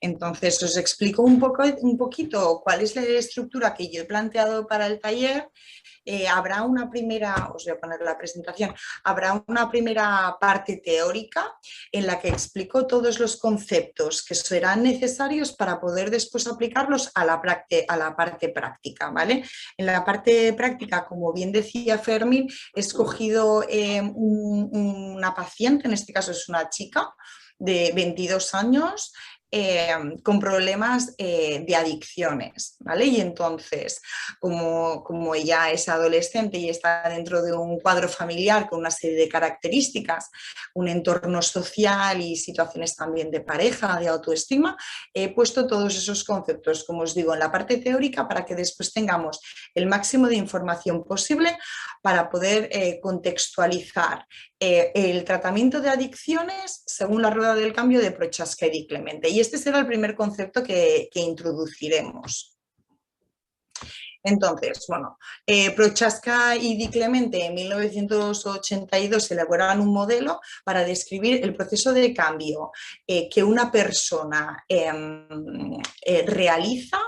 Entonces, os explico un poquito cuál es la estructura que yo he planteado para el taller. Habrá una primera, os voy a poner la presentación, habrá una primera parte teórica en la que explico todos los conceptos que serán necesarios para poder después aplicarlos a la parte práctica, ¿vale? En la parte práctica, como bien decía Fermín, he escogido una paciente, en este caso es una chica de 22 años, con problemas de adicciones, ¿vale? Y entonces, como ella es adolescente y está dentro de un cuadro familiar con una serie de características, un entorno social y situaciones también de pareja, de autoestima, he puesto todos esos conceptos, como os digo, en la parte teórica para que después tengamos el máximo de información posible para poder contextualizar el tratamiento de adicciones según la rueda del cambio de Prochaska y Di Clemente. Y este será el primer concepto que introduciremos. Entonces, bueno, Prochaska y Di Clemente en 1982 elaboraron un modelo para describir el proceso de cambio que una persona realiza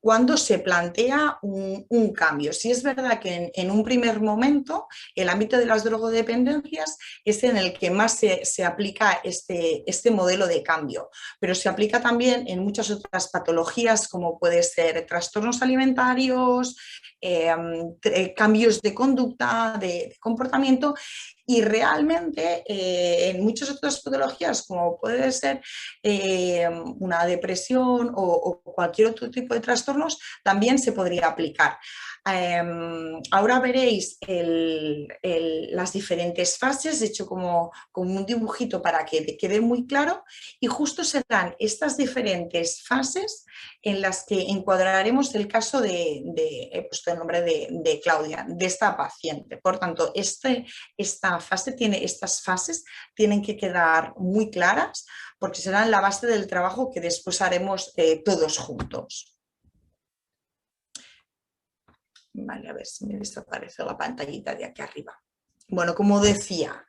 cuando se plantea un cambio. Si es verdad que en un primer momento el ámbito de las drogodependencias es en el que más se aplica este modelo de cambio, pero se aplica también en muchas otras patologías como puede ser trastornos alimentarios, cambios de conducta, de comportamiento, y realmente en muchas otras patologías como puede ser una depresión o cualquier otro tipo de trastornos también se podría aplicar. Ahora veréis las diferentes fases, he hecho como un dibujito para que te quede muy claro, y justo serán estas diferentes fases en las que encuadraremos el caso he puesto el nombre de Claudia, de esta paciente. Por tanto, estas fases tienen que quedar muy claras porque serán la base del trabajo que después haremos todos juntos. Vale, a ver si me desaparece la pantallita de aquí arriba. Bueno, como decía,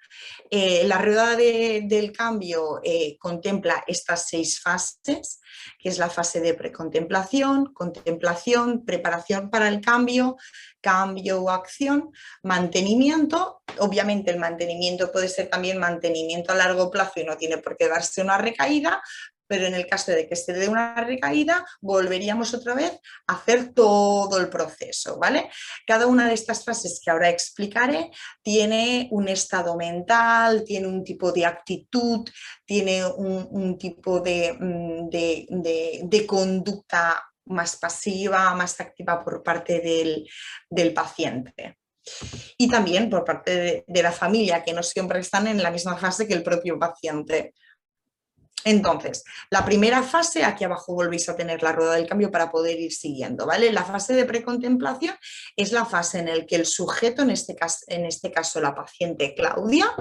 la rueda del cambio contempla estas 6 fases, que es la fase de precontemplación, contemplación, preparación para el cambio, cambio o acción, mantenimiento. Obviamente el mantenimiento puede ser también mantenimiento a largo plazo y no tiene por qué darse una recaída, pero en el caso de que se dé una recaída, volveríamos otra vez a hacer todo el proceso, ¿vale? Cada una de estas fases que ahora explicaré tiene un estado mental, tiene un tipo de actitud, tiene un tipo de conducta más pasiva, más activa por parte del paciente. Y también por parte de la familia, que no siempre están en la misma fase que el propio paciente. Entonces, la primera fase, aquí abajo volvéis a tener la rueda del cambio para poder ir siguiendo, ¿vale? La fase de precontemplación es la fase en la que el sujeto, en este caso la paciente Claudia,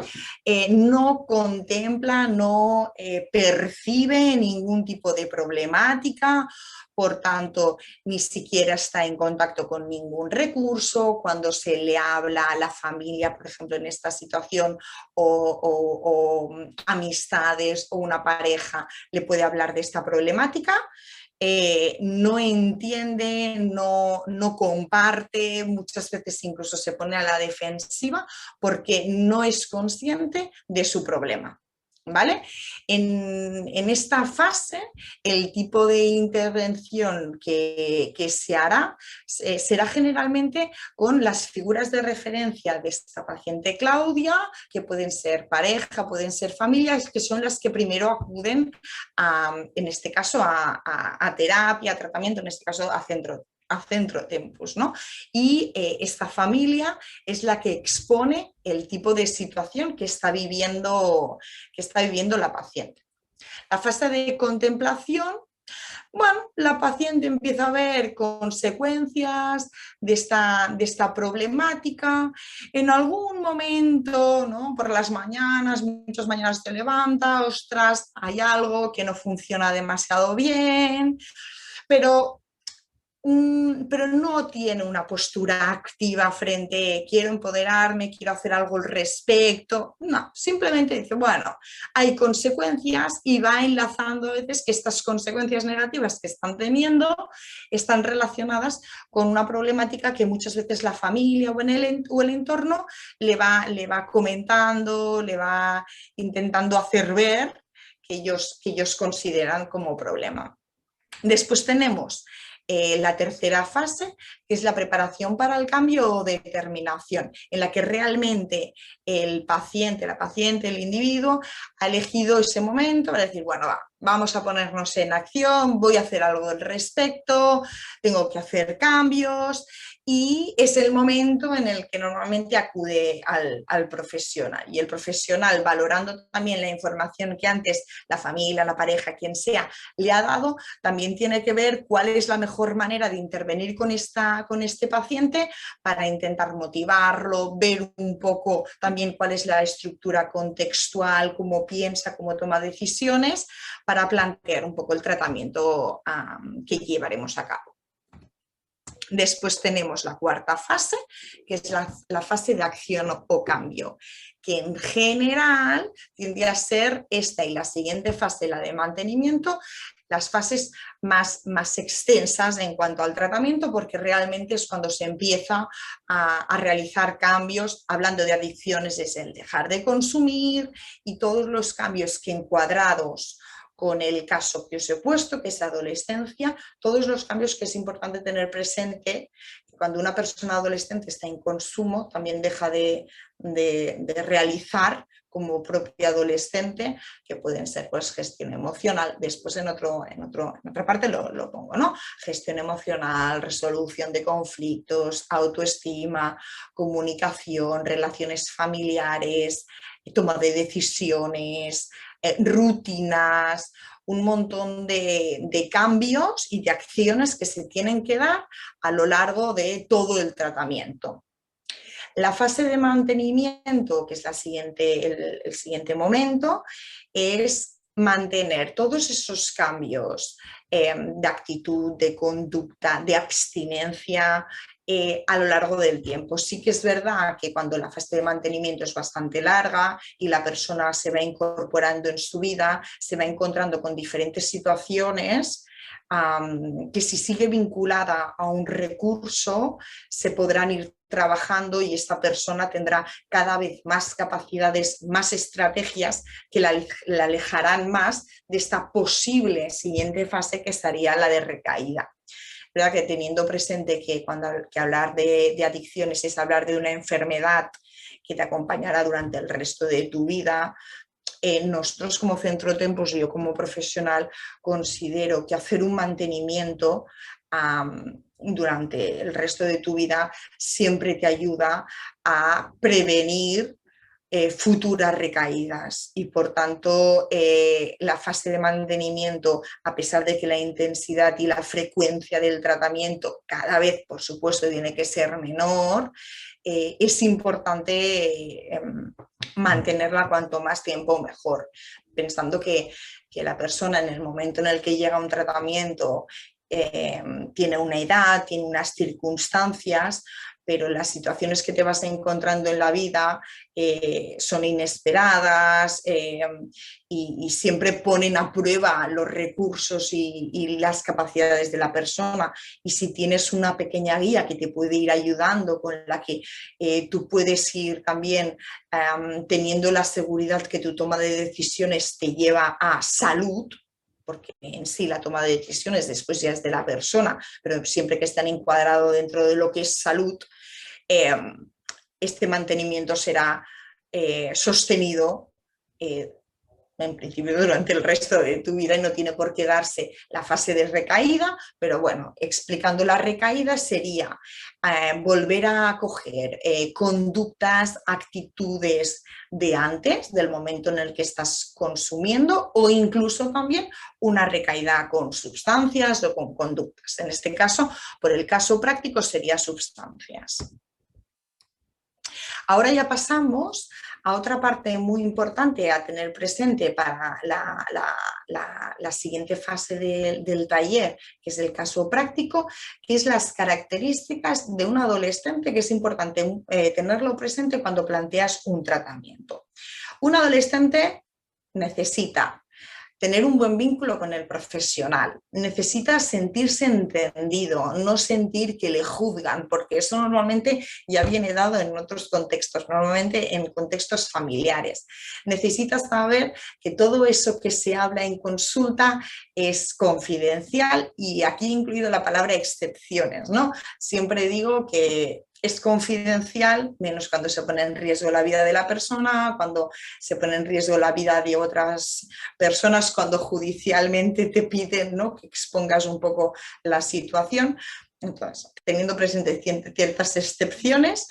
no contempla, no percibe ningún tipo de problemática, por tanto, ni siquiera está en contacto con ningún recurso. Cuando se le habla a la familia, por ejemplo, en esta situación, o amistades o una pareja le puede hablar de esta problemática, no entiende, no comparte, muchas veces incluso se pone a la defensiva porque no es consciente de su problema. ¿Vale? En esta fase, el tipo de intervención que se hará será generalmente con las figuras de referencia de esta paciente Claudia, que pueden ser pareja, pueden ser familias, que son las que primero acuden en este caso a terapia, a tratamiento, en este caso a centro Tempus, ¿no? Y esta familia es la que expone el tipo de situación que está viviendo la paciente. La fase de contemplación, bueno, la paciente empieza a ver consecuencias de esta problemática. En algún momento, ¿no? Por las mañanas, muchas mañanas se levanta, ostras, hay algo que no funciona demasiado bien, pero pero no tiene una postura activa frente, quiero empoderarme, quiero hacer algo al respecto. No, simplemente dice, bueno, hay consecuencias y va enlazando a veces que estas consecuencias negativas que están teniendo están relacionadas con una problemática que muchas veces la familia o el entorno le va comentando, le va intentando hacer ver que ellos consideran como problema. Después tenemos la tercera fase, que es la preparación para el cambio o determinación, en la que realmente el paciente, la paciente, el individuo ha elegido ese momento para decir, bueno, vamos a ponernos en acción, voy a hacer algo al respecto, tengo que hacer cambios, y es el momento en el que normalmente acude al profesional. Y el profesional, valorando también la información que antes la familia, la pareja, quien sea, le ha dado, también tiene que ver cuál es la mejor manera de intervenir con este paciente para intentar motivarlo, ver un poco también cuál es la estructura contextual, cómo piensa, cómo toma decisiones, para plantear un poco el tratamiento que llevaremos a cabo. Después tenemos la cuarta fase, que es la fase de acción o cambio, que en general tiende a ser esta y la siguiente fase, la de mantenimiento, las fases más extensas en cuanto al tratamiento, porque realmente es cuando se empieza a realizar cambios. Hablando de adicciones, es el dejar de consumir y todos los cambios que encuadrados con el caso que os he puesto, que es adolescencia, todos los cambios que es importante tener presente. Cuando una persona adolescente está en consumo, también deja de realizar como propio adolescente, que pueden ser pues gestión emocional. Después en otra parte lo pongo, ¿no? Gestión emocional, resolución de conflictos, autoestima, comunicación, relaciones familiares, toma de decisiones, rutinas, un montón de cambios y de acciones que se tienen que dar a lo largo de todo el tratamiento. La fase de mantenimiento, que es el siguiente momento, es mantener todos esos cambios de actitud, de conducta, de abstinencia a lo largo del tiempo. Sí que es verdad que cuando la fase de mantenimiento es bastante larga y la persona se va incorporando en su vida, se va encontrando con diferentes situaciones, que si sigue vinculada a un recurso se podrán ir trabajando y esta persona tendrá cada vez más capacidades, más estrategias que la alejarán más de esta posible siguiente fase, que estaría la de recaída. ¿Verdad? Que teniendo presente que hablar de adicciones es hablar de una enfermedad que te acompañará durante el resto de tu vida, nosotros como Centro Tempus, yo como profesional, considero que hacer un mantenimiento durante el resto de tu vida siempre te ayuda a prevenir futuras recaídas, y por tanto la fase de mantenimiento, a pesar de que la intensidad y la frecuencia del tratamiento cada vez, por supuesto, tiene que ser menor, es importante mantenerla cuanto más tiempo mejor, pensando que la persona en el momento en el que llega a un tratamiento tiene una edad, tiene unas circunstancias, pero las situaciones que te vas encontrando en la vida son inesperadas y siempre ponen a prueba los recursos y las capacidades de la persona. Y si tienes una pequeña guía que te puede ir ayudando, con la que tú puedes ir también teniendo la seguridad que tu toma de decisiones te lleva a salud, porque en sí la toma de decisiones después ya es de la persona, pero siempre que están encuadrados dentro de lo que es salud, este mantenimiento será sostenido en principio durante el resto de tu vida, y no tiene por qué darse la fase de recaída, pero bueno, explicando la recaída sería volver a coger conductas, actitudes de antes, del momento en el que estás consumiendo, o incluso también una recaída con sustancias o con conductas. En este caso, por el caso práctico, sería sustancias. Ahora ya pasamos A otra parte muy importante a tener presente para la siguiente fase del taller, que es el caso práctico, que es las características de un adolescente, que es importante tenerlo presente cuando planteas un tratamiento. Un adolescente necesita tener un buen vínculo con el profesional, necesita sentirse entendido, no sentir que le juzgan, porque eso normalmente ya viene dado en otros contextos, normalmente en contextos familiares. Necesita saber que todo eso que se habla en consulta es confidencial y aquí incluido la palabra excepciones, ¿no? Siempre digo que es confidencial, menos cuando se pone en riesgo la vida de la persona, cuando se pone en riesgo la vida de otras personas, cuando judicialmente te piden, ¿no?, que expongas un poco la situación. Entonces, teniendo presente ciertas excepciones,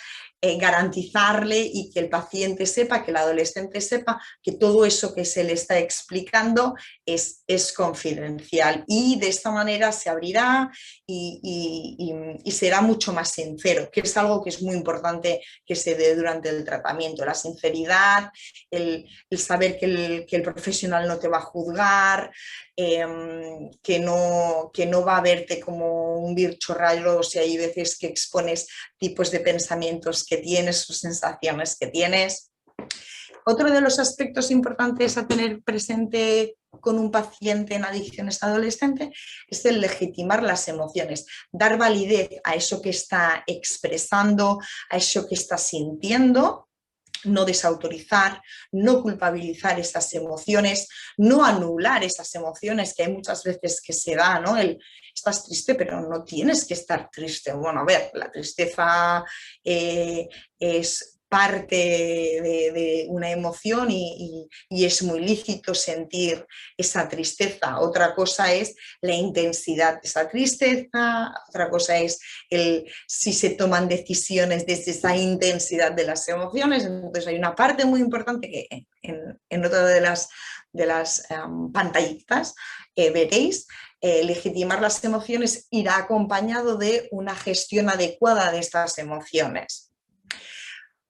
garantizarle y que el paciente sepa, que el adolescente sepa que todo eso que se le está explicando es confidencial y de esta manera se abrirá y será mucho más sincero, que es algo que es muy importante que se dé durante el tratamiento, la sinceridad, el saber que el profesional no te va a juzgar, que no va a verte como un bicho raro si hay veces que expones tipos de pensamientos que tienes o sensaciones que tienes. Otro de los aspectos importantes a tener presente con un paciente en adicciones adolescentes es el legitimar las emociones, dar validez a eso que está expresando, a eso que está sintiendo, no desautorizar, no culpabilizar esas emociones, no anular esas emociones, que hay muchas veces que se da, ¿no? Estás triste, pero no tienes que estar triste. Bueno, a ver, la tristeza es parte de una emoción y es muy lícito sentir esa tristeza. Otra cosa es la intensidad de esa tristeza, otra cosa es si se toman decisiones desde esa intensidad de las emociones. Entonces hay una parte muy importante que en otra de las pantallitas veréis. Legitimar las emociones irá acompañado de una gestión adecuada de estas emociones.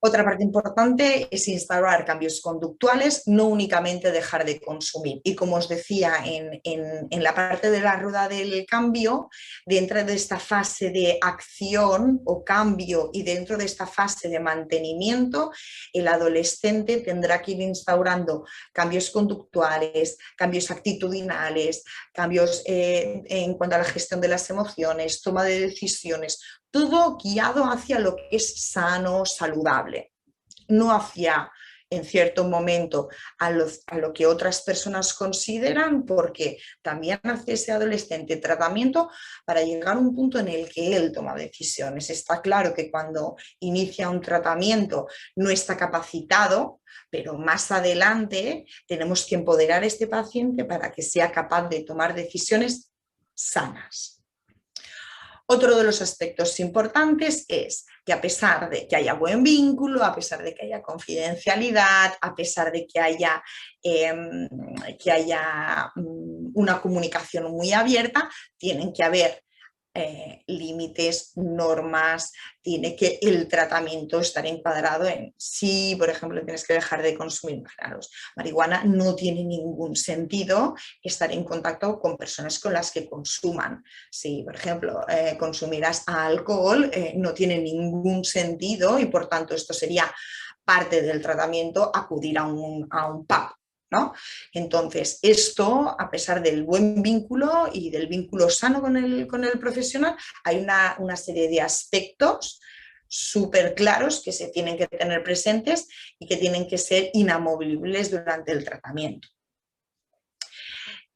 Otra parte importante es instaurar cambios conductuales, no únicamente dejar de consumir. Y como os decía en la parte de la rueda del cambio, dentro de esta fase de acción o cambio y dentro de esta fase de mantenimiento, el adolescente tendrá que ir instaurando cambios conductuales, cambios actitudinales, cambios en cuanto a la gestión de las emociones, toma de decisiones, todo guiado hacia lo que es sano, saludable, no hacia, en cierto momento, a lo que otras personas consideran, porque también hace ese adolescente tratamiento para llegar a un punto en el que él toma decisiones. Está claro que cuando inicia un tratamiento no está capacitado, pero más adelante tenemos que empoderar a este paciente para que sea capaz de tomar decisiones sanas. Otro de los aspectos importantes es que a pesar de que haya buen vínculo, a pesar de que haya confidencialidad, a pesar de que haya una comunicación muy abierta, tienen que haber límites, normas, tiene que el tratamiento estar encuadrado en si, por ejemplo, tienes que dejar de consumir marihuana, no tiene ningún sentido estar en contacto con personas con las que consuman. Si, por ejemplo, consumirás alcohol, no tiene ningún sentido y, por tanto, esto sería parte del tratamiento, acudir a un pub, ¿no? Entonces, esto, a pesar del buen vínculo y del vínculo sano con el profesional, hay una serie de aspectos súper claros que se tienen que tener presentes y que tienen que ser inamovibles durante el tratamiento.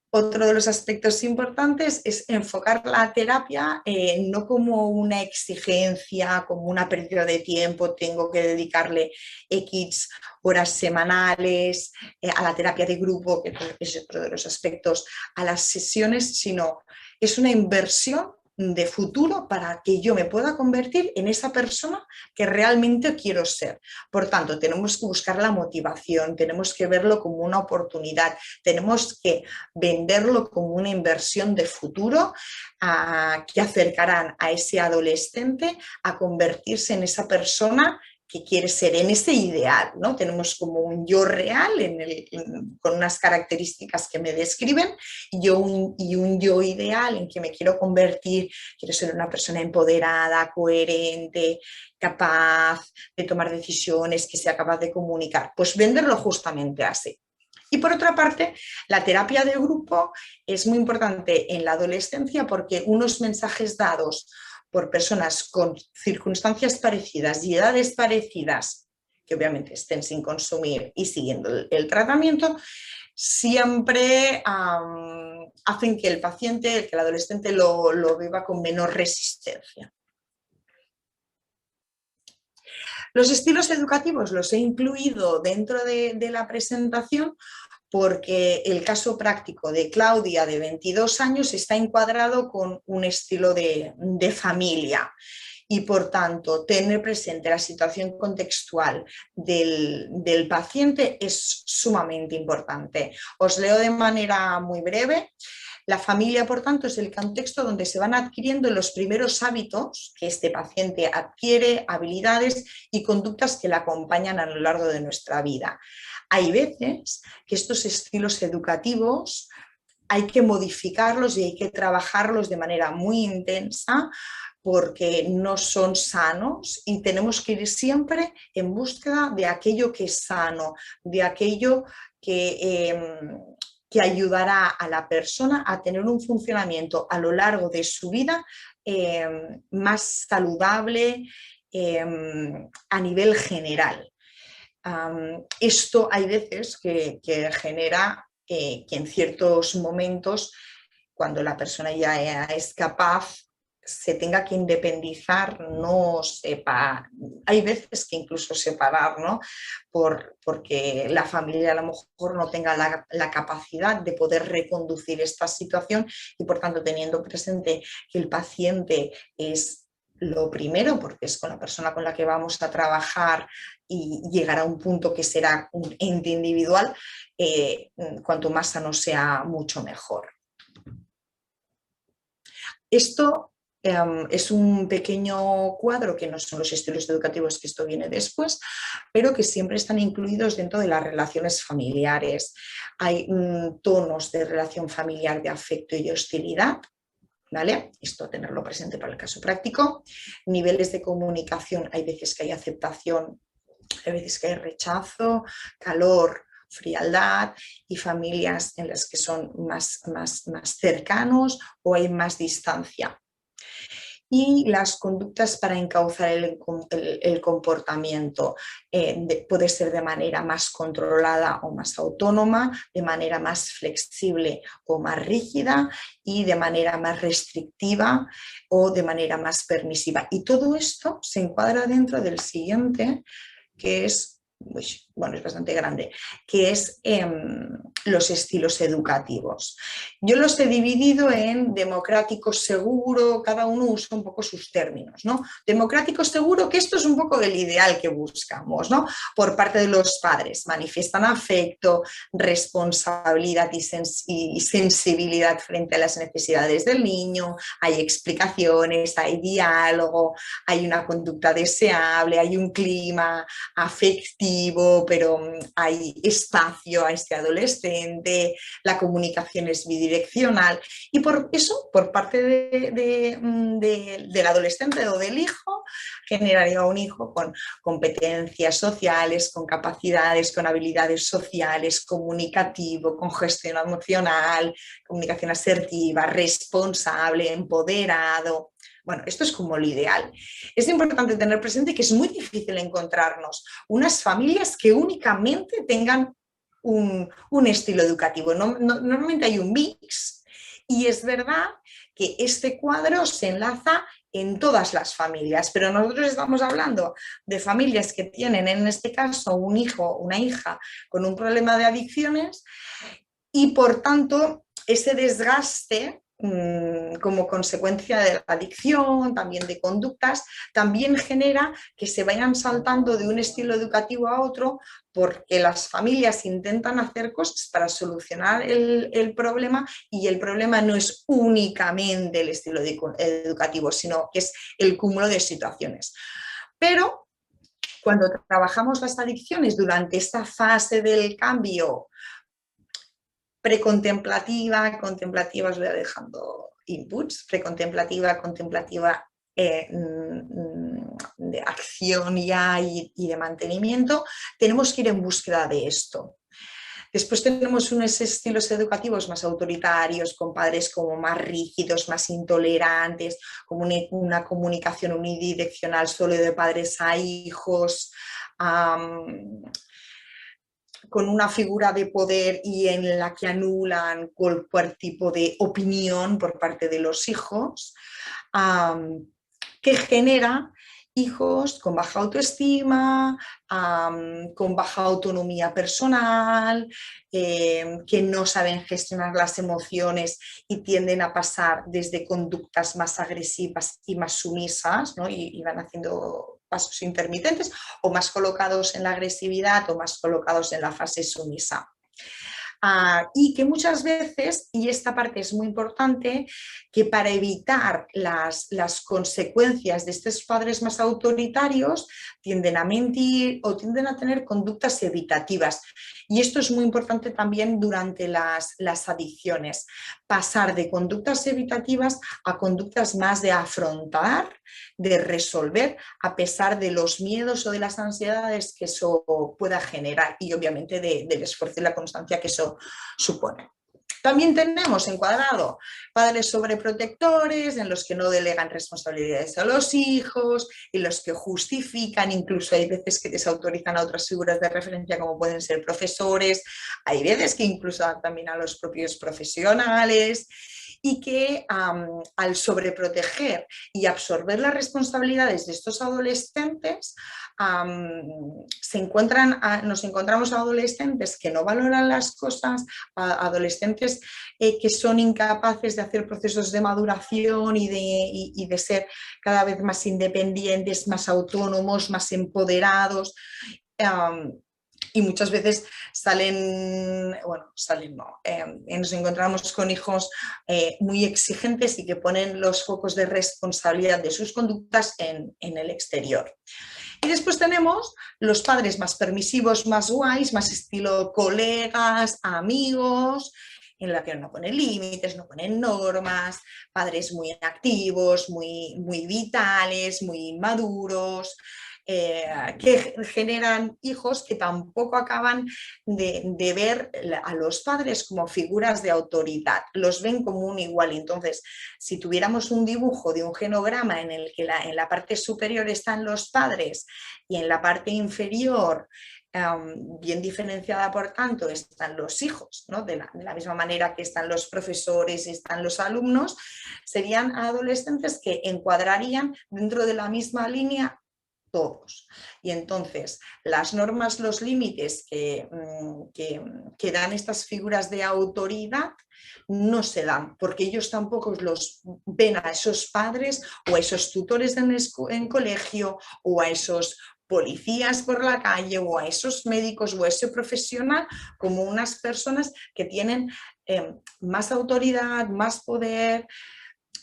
Otro de los aspectos importantes es enfocar la terapia no como una exigencia, como una pérdida de tiempo, tengo que dedicarle X horas semanales a la terapia de grupo, que es otro de los aspectos, a las sesiones, sino es una inversión de futuro para que yo me pueda convertir en esa persona que realmente quiero ser. Por tanto, tenemos que buscar la motivación, tenemos que verlo como una oportunidad, tenemos que venderlo como una inversión de futuro que acercarán a ese adolescente a convertirse en esa persona que quiere ser en ese ideal, ¿no? Tenemos como un yo real con unas características que me describen y un yo ideal en que me quiero convertir, quiero ser una persona empoderada, coherente, capaz de tomar decisiones, que sea capaz de comunicar. Pues venderlo justamente así. Y por otra parte, la terapia de grupo es muy importante en la adolescencia porque unos mensajes dados por personas con circunstancias parecidas y edades parecidas, que obviamente estén sin consumir y siguiendo el tratamiento, siempre hacen que el paciente, que el adolescente lo viva con menor resistencia. Los estilos educativos los he incluido dentro de la presentación porque el caso práctico de Claudia, de 22 años, está encuadrado con un estilo de familia y, por tanto, tener presente la situación contextual del paciente es sumamente importante. Os leo de manera muy breve. La familia, por tanto, es el contexto donde se van adquiriendo los primeros hábitos que este paciente adquiere, habilidades y conductas que le acompañan a lo largo de nuestra vida. Hay veces que estos estilos educativos hay que modificarlos y hay que trabajarlos de manera muy intensa porque no son sanos y tenemos que ir siempre en búsqueda de aquello que es sano, de aquello que ayudará a la persona a tener un funcionamiento a lo largo de su vida más saludable a nivel general. Esto hay veces que genera que en ciertos momentos, cuando la persona ya es capaz, se tenga que independizar, no sepa, hay veces que incluso separar, ¿no? Porque la familia a lo mejor no tenga la capacidad de poder reconducir esta situación y, por tanto, teniendo presente que el paciente es lo primero, porque es con la persona con la que vamos a trabajar y llegar a un punto que será un ente individual, cuanto más sano sea, mucho mejor. Esto es un pequeño cuadro que no son los estilos educativos, que esto viene después, pero que siempre están incluidos dentro de las relaciones familiares. Hay tonos de relación familiar de afecto y de hostilidad, ¿vale? Esto tenerlo presente para el caso práctico. Niveles de comunicación, hay veces que hay aceptación, hay veces que hay rechazo, calor, frialdad, y familias en las que son más cercanos o hay más distancia. Y las conductas para encauzar el comportamiento puede ser de manera más controlada o más autónoma, de manera más flexible o más rígida y de manera más restrictiva o de manera más permisiva. Y todo esto se encuadra dentro del siguiente, que es, bueno, es bastante grande, que es los estilos educativos. Yo los he dividido en democrático, seguro, cada uno usa un poco sus términos, ¿no? Democrático, seguro, que esto es un poco el ideal que buscamos, ¿no? Por parte de los padres, manifiestan afecto, responsabilidad y sensibilidad frente a las necesidades del niño, hay explicaciones, hay diálogo, hay una conducta deseable, hay un clima afectivo, pero hay espacio a este adolescente, la comunicación es bidireccional y por eso, por parte del adolescente o del hijo, generaría un hijo con competencias sociales, con capacidades, con habilidades sociales, comunicativo, con gestión emocional, comunicación asertiva, responsable, empoderado. Bueno, esto es como lo ideal. Es importante tener presente que es muy difícil encontrarnos unas familias que únicamente tengan un estilo educativo. Normalmente hay un mix y es verdad que este cuadro se enlaza en todas las familias, pero nosotros estamos hablando de familias que tienen, en este caso, un hijo o una hija con un problema de adicciones y, por tanto, ese desgaste como consecuencia de la adicción, también de conductas, también genera que se vayan saltando de un estilo educativo a otro porque las familias intentan hacer cosas para solucionar el problema y el problema no es únicamente el estilo educativo, sino que es el cúmulo de situaciones. Pero Cuando trabajamos las adicciones durante esta fase del cambio precontemplativa, contemplativa, os voy dejando inputs, precontemplativa, contemplativa, de acción ya y de mantenimiento, tenemos que ir en búsqueda de esto. Después tenemos unos estilos educativos más autoritarios, con padres como más rígidos, más intolerantes, como una comunicación unidireccional solo de padres a hijos, con una figura de poder y en la que anulan cualquier tipo de opinión por parte de los hijos, que genera hijos con baja autoestima, con baja autonomía personal, que no saben gestionar las emociones y tienden a pasar desde conductas más agresivas y más sumisas, ¿no? y van haciendo pasos intermitentes, o más colocados en la agresividad o más colocados en la fase sumisa. Y que muchas veces, y esta parte es muy importante, que para evitar las consecuencias de estos padres más autoritarios tienden a mentir o tienden a tener conductas evitativas. Y esto es muy importante también durante las adicciones, pasar de conductas evitativas a conductas más de afrontar, de resolver, a pesar de los miedos o de las ansiedades que eso pueda generar y obviamente del esfuerzo y la constancia que eso supone. También tenemos encuadrado padres sobreprotectores en los que no delegan responsabilidades a los hijos y los que justifican, incluso hay veces que desautorizan a otras figuras de referencia como pueden ser profesores, hay veces que incluso también a los propios profesionales, y que al sobreproteger y absorber las responsabilidades de estos adolescentes, nos encontramos adolescentes que no valoran las cosas, adolescentes que son incapaces de hacer procesos de maduración y de ser cada vez más independientes, más autónomos, más empoderados. Y muchas veces nos encontramos con hijos muy exigentes y que ponen los focos de responsabilidad de sus conductas en el exterior. Y después tenemos los padres más permisivos, más guays, más estilo colegas, amigos, en la que no ponen límites, no ponen normas, padres muy activos, muy vitales, muy inmaduros, que generan hijos que tampoco acaban de ver a los padres como figuras de autoridad, los ven como un igual. Entonces, si tuviéramos un dibujo de un genograma en el que en la parte superior están los padres y en la parte inferior, bien diferenciada, por tanto, están los hijos, ¿no? de la misma manera que están los profesores y están los alumnos, serían adolescentes que encuadrarían dentro de la misma línea todos. Y entonces las normas, los límites que dan estas figuras de autoridad no se dan, porque ellos tampoco los ven a esos padres o a esos tutores en colegio o a esos policías por la calle o a esos médicos o a ese profesional como unas personas que tienen más autoridad, más poder,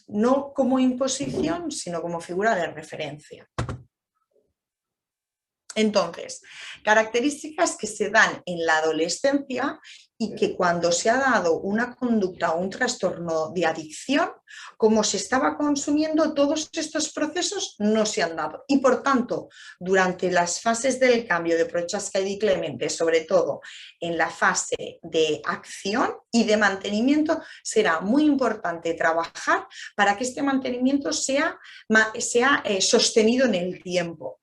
no como imposición, sino como figura de referencia. Entonces, características que se dan en la adolescencia y que cuando se ha dado una conducta o un trastorno de adicción, como se estaba consumiendo, todos estos procesos no se han dado. Y por tanto, durante las fases del cambio de Prochaska y Clemente, sobre todo en la fase de acción y de mantenimiento, será muy importante trabajar para que este mantenimiento sea sostenido en el tiempo.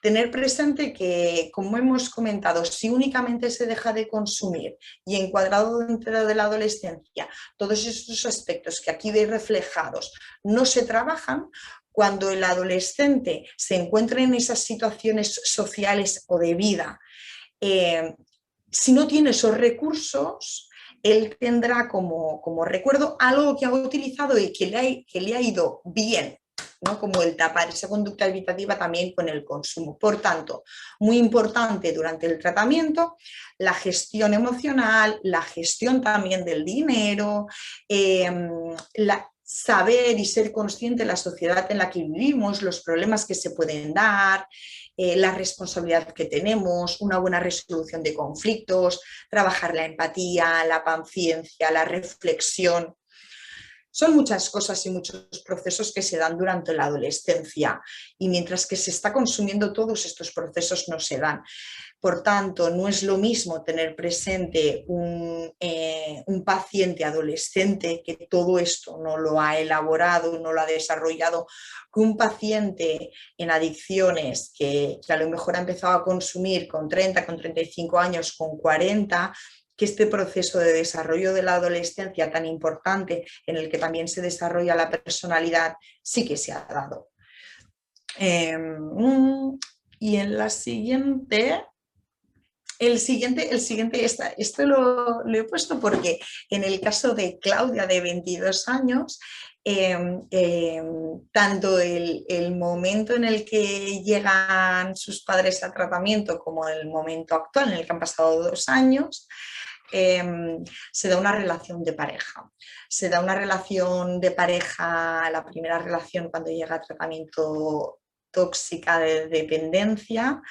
Tener presente que, como hemos comentado, si únicamente se deja de consumir y encuadrado dentro de la adolescencia, todos estos aspectos que aquí veis reflejados no se trabajan, cuando el adolescente se encuentra en esas situaciones sociales o de vida, si no tiene esos recursos, él tendrá como recuerdo algo que ha utilizado y que le ha ido bien, ¿no? Como el tapar esa conducta evitativa también con el consumo. Por tanto, muy importante durante el tratamiento, la gestión emocional, la gestión también del dinero, saber y ser consciente de la sociedad en la que vivimos, los problemas que se pueden dar, la responsabilidad que tenemos, una buena resolución de conflictos, trabajar la empatía, la paciencia, la reflexión. Son muchas cosas y muchos procesos que se dan durante la adolescencia y mientras que se está consumiendo todos estos procesos no se dan. Por tanto, no es lo mismo tener presente un paciente adolescente que todo esto no lo ha elaborado, no lo ha desarrollado, que un paciente en adicciones que a lo mejor ha empezado a consumir con 30, con 35 años, con 40, que este proceso de desarrollo de la adolescencia tan importante en el que también se desarrolla la personalidad sí que se ha dado. Y en la siguiente... El siguiente esto lo he puesto porque en el caso de Claudia de 22 años, tanto el momento en el que llegan sus padres a tratamiento como el momento actual en el que han pasado 2 años, se da una relación de pareja. Se da una relación de pareja, la primera relación cuando llega a tratamiento tóxica de dependencia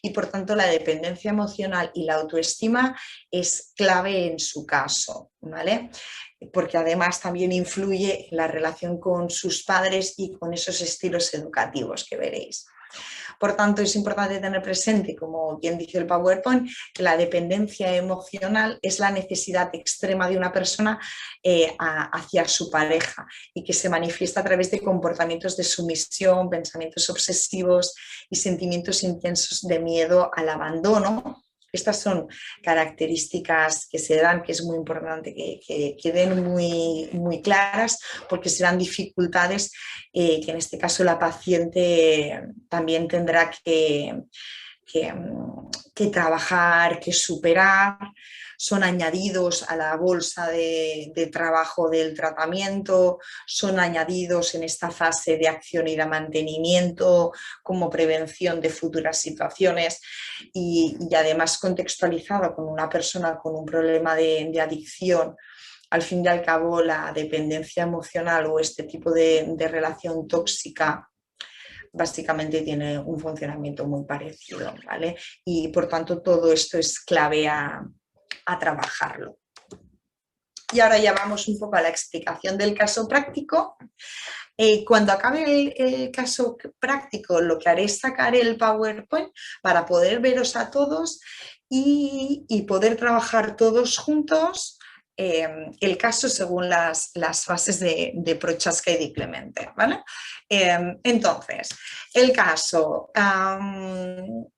y por tanto la dependencia emocional y la autoestima es clave en su caso, ¿vale? Porque además también influye en la relación con sus padres y con esos estilos educativos que veréis. Por tanto, es importante tener presente, como bien dice el PowerPoint, que la dependencia emocional es la necesidad extrema de una persona hacia su pareja y que se manifiesta a través de comportamientos de sumisión, pensamientos obsesivos y sentimientos intensos de miedo al abandono. Estas son características que se dan, que es muy importante que queden muy claras, porque serán dificultades que en este caso la paciente también tendrá que trabajar, que superar. Son añadidos a la bolsa de trabajo del tratamiento, son añadidos en esta fase de acción y de mantenimiento como prevención de futuras situaciones y además contextualizado con una persona con un problema de adicción. Al fin y al cabo, la dependencia emocional o este tipo de relación tóxica básicamente tiene un funcionamiento muy parecido, ¿vale? Y por tanto todo esto es clave a trabajarlo. Y ahora ya vamos un poco a la explicación del caso práctico. Cuando acabe el caso práctico, lo que haré es sacar el PowerPoint para poder veros a todos y poder trabajar todos juntos el caso según las fases de Prochaska y Di Clemente, ¿vale? Entonces, el caso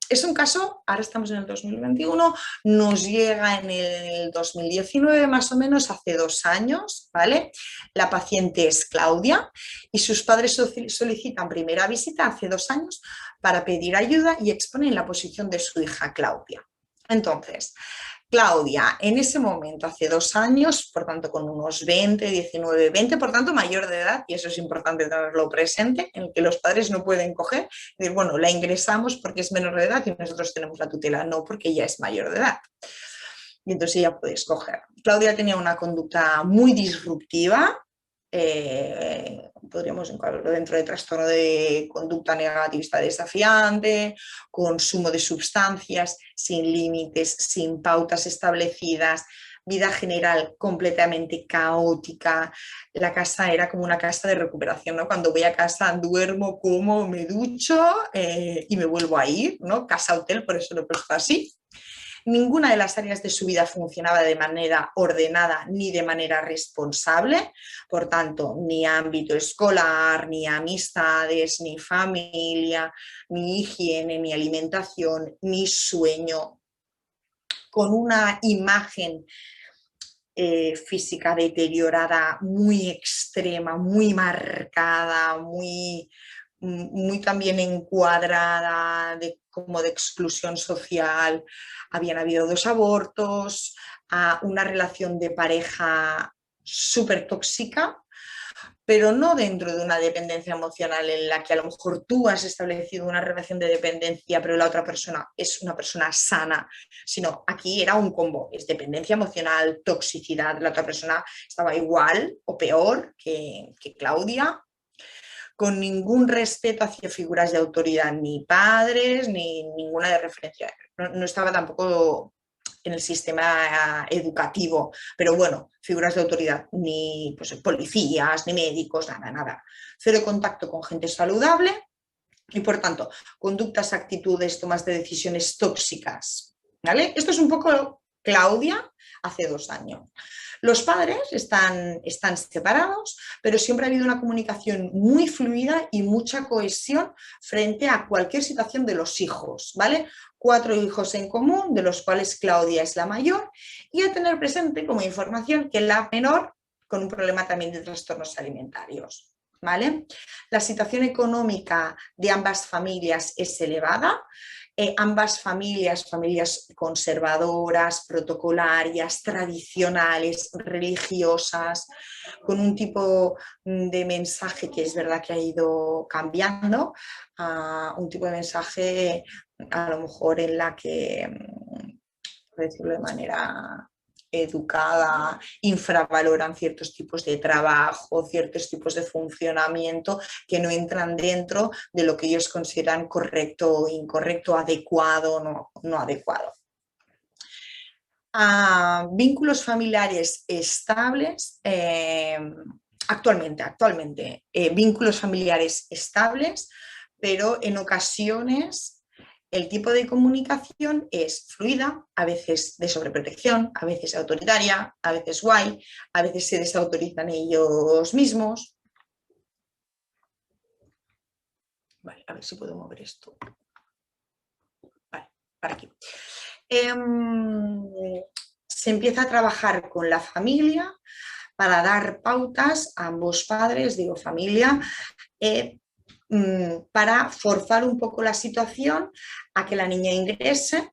es un caso, ahora estamos en el 2021, nos llega en el 2019 más o menos, hace 2 años, ¿vale? La paciente es Claudia y sus padres solicitan primera visita hace 2 años para pedir ayuda y exponen la posición de su hija Claudia. Entonces, Claudia, en ese momento, hace 2 años, por tanto con unos 20, 19, 20, por tanto mayor de edad, y eso es importante tenerlo presente, en el que los padres no pueden coger y decir, bueno, la ingresamos porque es menor de edad y nosotros tenemos la tutela, no, porque ella es mayor de edad. Y entonces ella puede escoger. Claudia tenía una conducta muy disruptiva, podríamos encuadrarlo dentro de trastorno de conducta negativista desafiante, consumo de sustancias sin límites, sin pautas establecidas, vida general completamente caótica. La casa era como una casa de recuperación, ¿no? Cuando voy a casa duermo, como, me ducho y me vuelvo a ir, ¿no? Casa hotel, por eso lo he puesto así. Ninguna de las áreas de su vida funcionaba de manera ordenada ni de manera responsable, por tanto, ni ámbito escolar, ni amistades, ni familia, ni higiene, ni alimentación, ni sueño, con una imagen física deteriorada muy extrema, muy marcada, muy también encuadrada como de exclusión social. Habían habido 2 abortos, una relación de pareja súper tóxica, pero no dentro de una dependencia emocional en la que a lo mejor tú has establecido una relación de dependencia, pero la otra persona es una persona sana, sino aquí era un combo, es dependencia emocional, toxicidad, la otra persona estaba igual o peor que Claudia, con ningún respeto hacia figuras de autoridad, ni padres, ni ninguna de referencia. No estaba tampoco en el sistema educativo, pero bueno, figuras de autoridad, ni pues, policías, ni médicos, nada, nada. Cero contacto con gente saludable y, por tanto, conductas, actitudes, tomas de decisiones tóxicas. ¿Vale? Esto es un poco Claudia hace 2 años. Los padres están separados, pero siempre ha habido una comunicación muy fluida y mucha cohesión frente a cualquier situación de los hijos, ¿vale? 4 hijos en común, de los cuales Claudia es la mayor, y a tener presente como información que la menor con un problema también de trastornos alimentarios, ¿vale? La situación económica de ambas familias es elevada. Ambas familias conservadoras, protocolarias, tradicionales, religiosas, con un tipo de mensaje que es verdad que ha ido cambiando, un tipo de mensaje a lo mejor en la que, por decirlo de manera educada, infravaloran ciertos tipos de trabajo, ciertos tipos de funcionamiento que no entran dentro de lo que ellos consideran correcto o incorrecto, adecuado o no adecuado. Vínculos familiares estables, actualmente vínculos familiares estables, pero en ocasiones el tipo de comunicación es fluida, a veces de sobreprotección, a veces autoritaria, a veces guay, a veces se desautorizan ellos mismos. Vale, a ver si puedo mover esto. Vale, para aquí. Se empieza a trabajar con la familia para dar pautas a ambos padres, digo familia, para forzar un poco la situación a que la niña ingrese.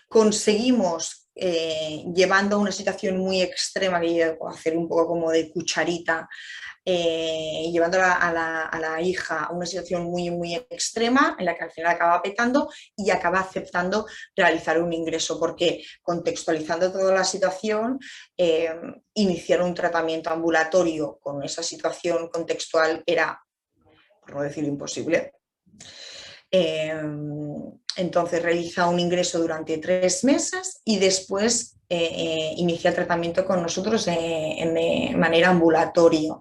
Conseguimos, llevando a una situación muy extrema, que llegó a hacer un poco como de cucharita, llevando a la hija a una situación muy, muy extrema, en la que al final acaba petando y acaba aceptando realizar un ingreso, porque contextualizando toda la situación, iniciar un tratamiento ambulatorio con esa situación contextual era, por no decir imposible. Entonces realiza un ingreso durante 3 meses y después inicia el tratamiento con nosotros de manera ambulatoria.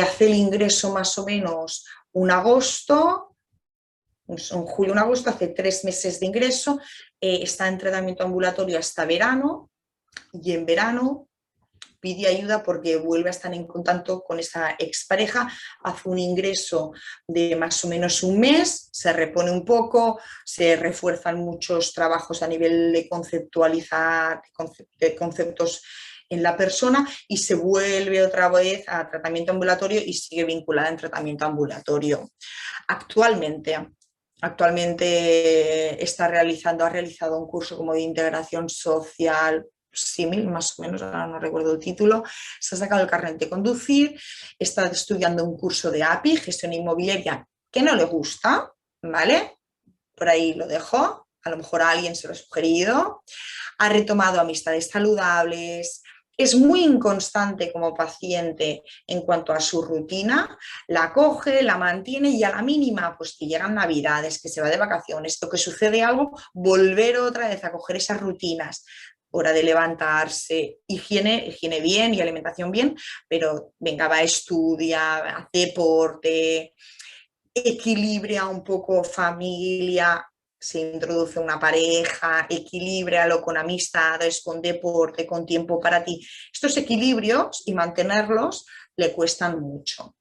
Hace el ingreso más o menos un julio, un agosto, hace 3 meses de ingreso, está en tratamiento ambulatorio hasta verano y en verano pide ayuda porque vuelve a estar en contacto con esa expareja, hace un ingreso de más o menos un mes, se repone un poco, se refuerzan muchos trabajos a nivel de conceptualizar de conceptos en la persona y se vuelve otra vez a tratamiento ambulatorio y sigue vinculada en tratamiento ambulatorio. Actualmente ha realizado un curso como de integración social símil, más o menos, ahora no recuerdo el título, se ha sacado el carnet de conducir, está estudiando un curso de API, gestión inmobiliaria, que no le gusta, ¿vale? Por ahí lo dejo, a lo mejor a alguien se lo ha sugerido, ha retomado amistades saludables, es muy inconstante como paciente en cuanto a su rutina, la coge, la mantiene y a la mínima, pues que llegan navidades, que se va de vacaciones, o que sucede algo, volver otra vez a coger esas rutinas, hora de levantarse, higiene bien y alimentación bien, pero venga, va, estudia, hace deporte, equilibra un poco familia, se introduce una pareja, equilíbralo con amistades, con deporte, con tiempo para ti. Estos equilibrios y mantenerlos le cuestan mucho.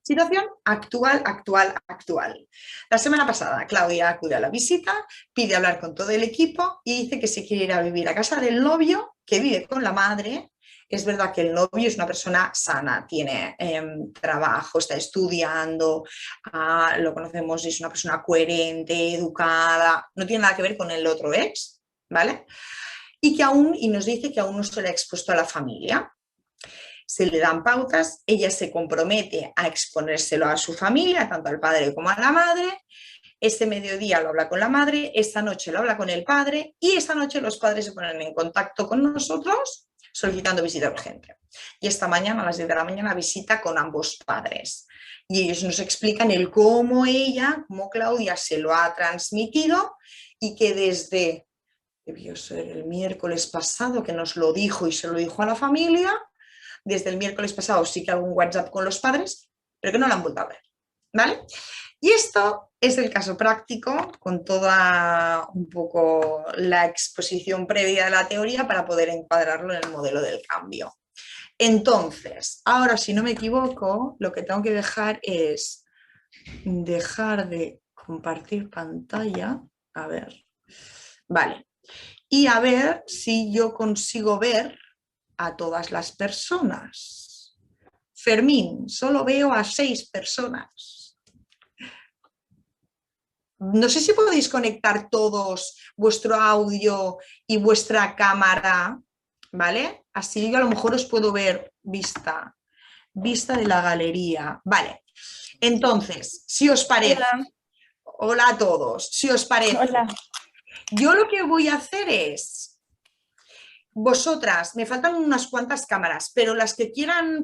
Situación actual. La semana pasada Claudia acude a la visita, pide hablar con todo el equipo y dice que se quiere ir a vivir a casa del novio, que vive con la madre. Es verdad que el novio es una persona sana, tiene trabajo, está estudiando, lo conocemos, es una persona coherente, educada, no tiene nada que ver con el otro ex, ¿vale? Y nos dice que aún no se le ha expuesto a la familia. se le dan pautas, ella se compromete a exponérselo a su familia, tanto al padre como a la madre. Este mediodía lo habla con la madre, esta noche lo habla con el padre y esta noche los padres se ponen en contacto con nosotros solicitando visita urgente. Y esta mañana, a las 10 de la mañana, visita con ambos padres. Y ellos nos explican el cómo ella, cómo Claudia se lo ha transmitido y que desde, debió ser el miércoles pasado que nos lo dijo y se lo dijo a la familia, desde el miércoles pasado sí que hago un WhatsApp con los padres, pero que no lo han vuelto a ver. ¿Vale? Y esto es el caso práctico con toda un poco la exposición previa de la teoría para poder encuadrarlo en el modelo del cambio. Entonces, ahora si no me equivoco, lo que tengo que dejar es dejar de compartir pantalla. A ver, vale. Y a ver si yo consigo ver a todas las personas. Fermín, solo veo a 6 personas. No sé si podéis conectar todos vuestro audio y vuestra cámara, ¿vale? Así yo a lo mejor os puedo ver vista de la galería. Vale, entonces, si os parece, Hola. hola a todos, si os parece, Hola. yo lo que voy a hacer es, vosotras, me faltan unas cuantas cámaras, pero las que quieran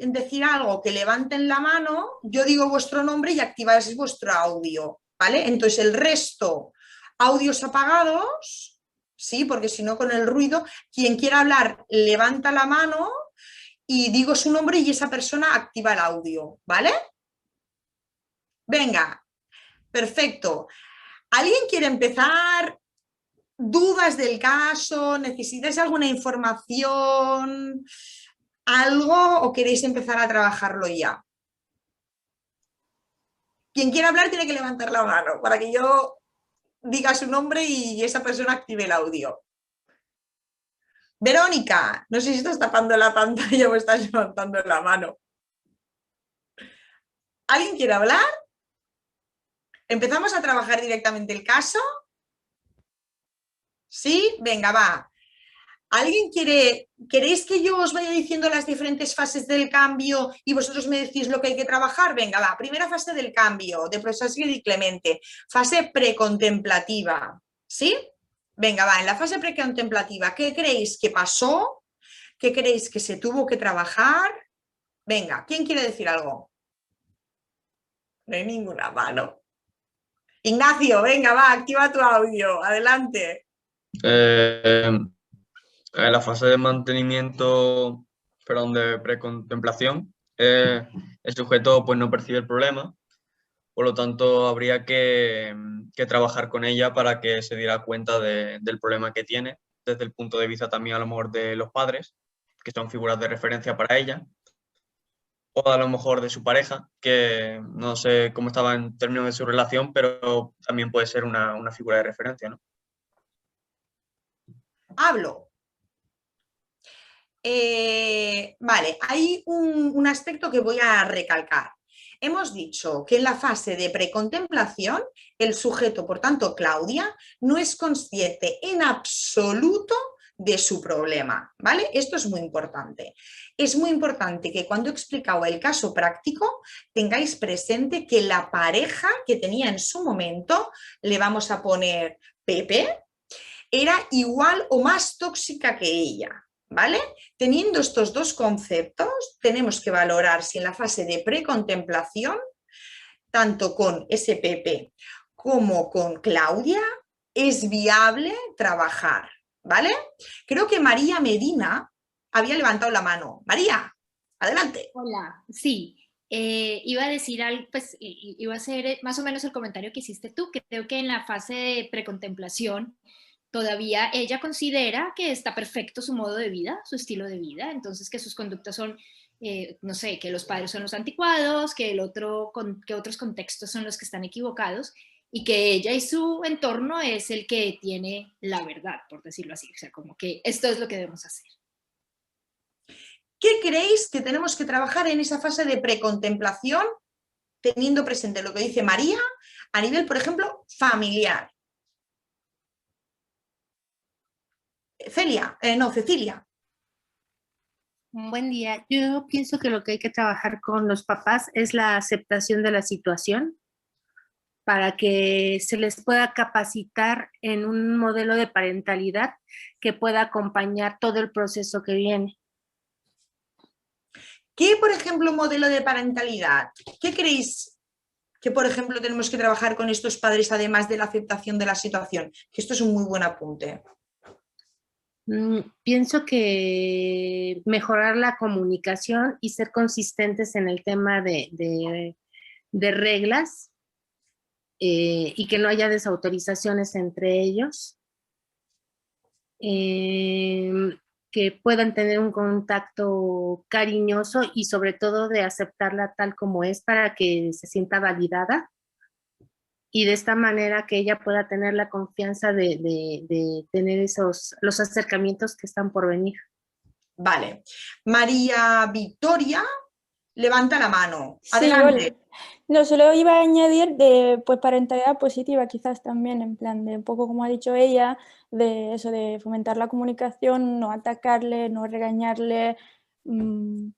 decir algo, que levanten la mano, yo digo vuestro nombre y activáis vuestro audio. ¿Vale? Entonces el resto, audios apagados, sí, porque si no con el ruido, quien quiera hablar levanta la mano y digo su nombre y esa persona activa el audio, ¿vale? Venga, perfecto. ¿Alguien quiere empezar? ¿Dudas del caso? ¿Necesitáis alguna información? ¿Algo o queréis empezar a trabajarlo ya? Quien quiera hablar tiene que levantar la mano para que yo diga su nombre y esa persona active el audio. Verónica, no sé si estás tapando la pantalla o estás levantando la mano. ¿Alguien quiere hablar? ¿Empezamos a trabajar directamente el caso? ¿Sí? Venga, va. ¿Queréis que yo os vaya diciendo las diferentes fases del cambio y vosotros me decís lo que hay que trabajar? Venga, va. Primera fase del cambio, de Prochaska y Clemente. Fase precontemplativa. ¿Sí? Venga, va. En la fase precontemplativa, ¿qué creéis que pasó? ¿Qué creéis que se tuvo que trabajar? Venga, ¿quién quiere decir algo? No hay ninguna mano. Ignacio, venga, va, activa tu audio. Adelante. En la fase de mantenimiento, perdón, de precontemplación, el sujeto pues no percibe el problema, por lo tanto habría que trabajar con ella para que se diera cuenta del problema que tiene, desde el punto de vista también a lo mejor de los padres, que son figuras de referencia para ella, o a lo mejor de su pareja, que no sé cómo estaba en términos de su relación, pero también puede ser una figura de referencia, ¿no? Hablo. Vale, hay un aspecto que voy a recalcar. Hemos dicho que en la fase de precontemplación, el sujeto, por tanto, Claudia, no es consciente en absoluto de su problema, ¿vale? Esto es muy importante. Es muy importante que cuando he explicado el caso práctico tengáis presente que la pareja que tenía en su momento, le vamos a poner Pepe, era igual o más tóxica que ella. ¿Vale? Teniendo estos dos conceptos, tenemos que valorar si en la fase de precontemplación, tanto con SPP como con Claudia, es viable trabajar. ¿Vale? Creo que María Medina había levantado la mano. María, adelante. Hola, sí. Iba a decir algo, pues iba a hacer más o menos el comentario que hiciste tú, que creo que en la fase de precontemplación todavía ella considera que está perfecto su modo de vida, su estilo de vida, entonces que sus conductas son, no sé, que los padres son los anticuados, que que otros contextos son los que están equivocados y que ella y su entorno es el que tiene la verdad, por decirlo así, o sea, como que esto es lo que debemos hacer. ¿Qué creéis que tenemos que trabajar en esa fase de precontemplación, teniendo presente lo que dice María a nivel, por ejemplo, familiar? Celia, no, Cecilia. Buen día. Yo pienso que lo que hay que trabajar con los papás es la aceptación de la situación para que se les pueda capacitar en un modelo de parentalidad que pueda acompañar todo el proceso que viene. ¿Qué, por ejemplo, modelo de parentalidad? ¿Qué creéis que, por ejemplo, tenemos que trabajar con estos padres además de la aceptación de la situación? Que esto es un muy buen apunte. Pienso que mejorar la comunicación y ser consistentes en el tema de reglas y que no haya desautorizaciones entre ellos. Que puedan tener un contacto cariñoso y sobre todo de aceptarla tal como es para que se sienta validada y de esta manera que ella pueda tener la confianza de tener los acercamientos que están por venir. Vale. María Victoria levanta la mano. Sí, Adelante. no, solo iba a añadir de pues parentalidad positiva quizás también, en plan de un poco como ha dicho ella, de eso de fomentar la comunicación, no atacarle, no regañarle,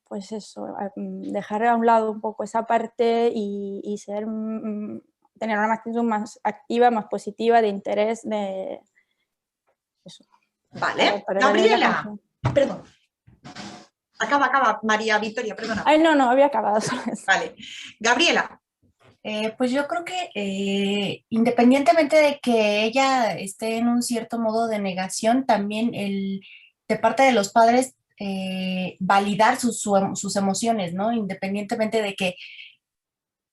pues eso, dejar a un lado un poco esa parte y ser, tener una actitud más activa, más positiva, de interés, de eso. Vale. Para Gabriela, perdón. Acaba, María Victoria, perdona. Ay, no, había acabado. Vale. Gabriela. Pues yo creo que independientemente de que ella esté en un cierto modo de negación, también de parte de los padres validar sus emociones, ¿no? Independientemente de que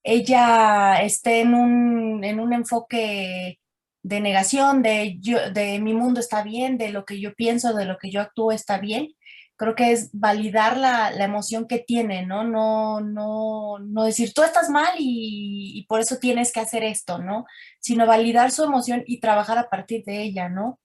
ella esté en un enfoque de negación, de mi mundo está bien, de lo que yo pienso, de lo que yo actúo está bien. Creo que es validar la emoción que tiene, ¿no? No decir, tú estás mal y por eso tienes que hacer esto, ¿no? Sino validar su emoción y trabajar a partir de ella, ¿no?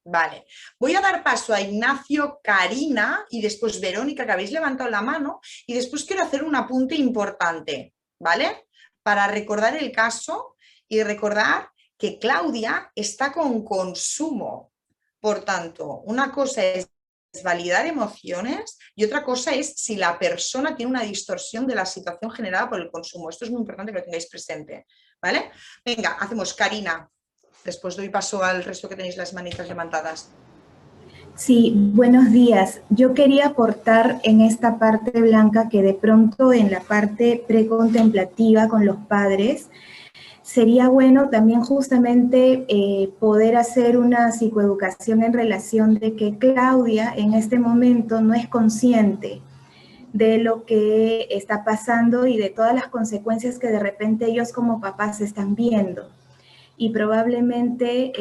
Vale. Voy a dar paso a Ignacio, Karina y después Verónica, que habéis levantado la mano, y después quiero hacer un apunte importante, ¿vale? Para recordar el caso y recordar que Claudia está con consumo. Por tanto, una cosa es validar emociones y otra cosa es si la persona tiene una distorsión de la situación generada por el consumo. Esto es muy importante que lo tengáis presente, ¿vale? Venga, hacemos Karina. Después doy paso al resto que tenéis las manitas levantadas. Sí, buenos días. Yo quería aportar en esta parte, Blanca, que de pronto en la parte precontemplativa con los padres, sería bueno también justamente poder hacer una psicoeducación en relación de que Claudia en este momento no es consciente de lo que está pasando y de todas las consecuencias que de repente ellos como papás están viendo. Y probablemente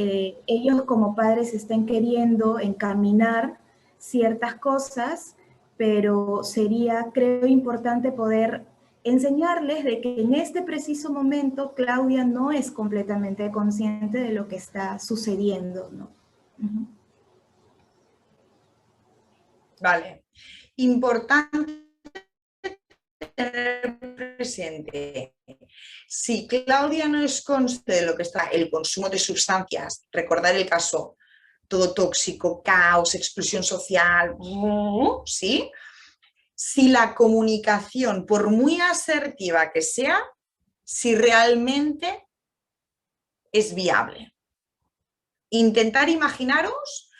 ellos como padres estén queriendo encaminar ciertas cosas, pero sería, creo, importante poder enseñarles de que en este preciso momento Claudia no es completamente consciente de lo que está sucediendo, ¿no? Vale. Importante tener presente. Si Claudia no es consciente de lo que está el consumo de sustancias, recordar el caso, todo tóxico, caos, exclusión social, ¿sí? Si la comunicación, por muy asertiva que sea, si realmente es viable. Intentar imaginaros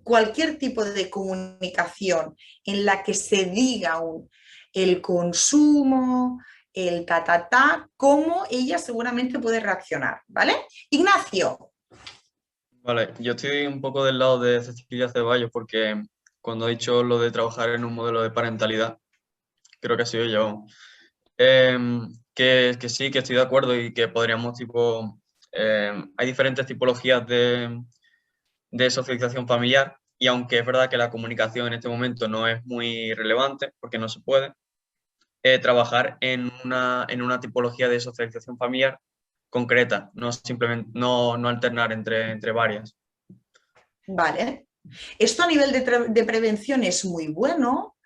cualquier tipo de comunicación en la que se diga el consumo, el cómo ella seguramente puede reaccionar, ¿vale? Ignacio. Vale, yo estoy un poco del lado de Cecilia Ceballos porque cuando ha dicho lo de trabajar en un modelo de parentalidad, creo que ha sido yo, que sí, que estoy de acuerdo y que podríamos, hay diferentes tipologías de socialización familiar y aunque es verdad que la comunicación en este momento no es muy relevante porque no se puede, trabajar en una tipología de socialización familiar concreta, no simplemente no alternar entre varias. Vale. Esto a nivel de prevención es muy bueno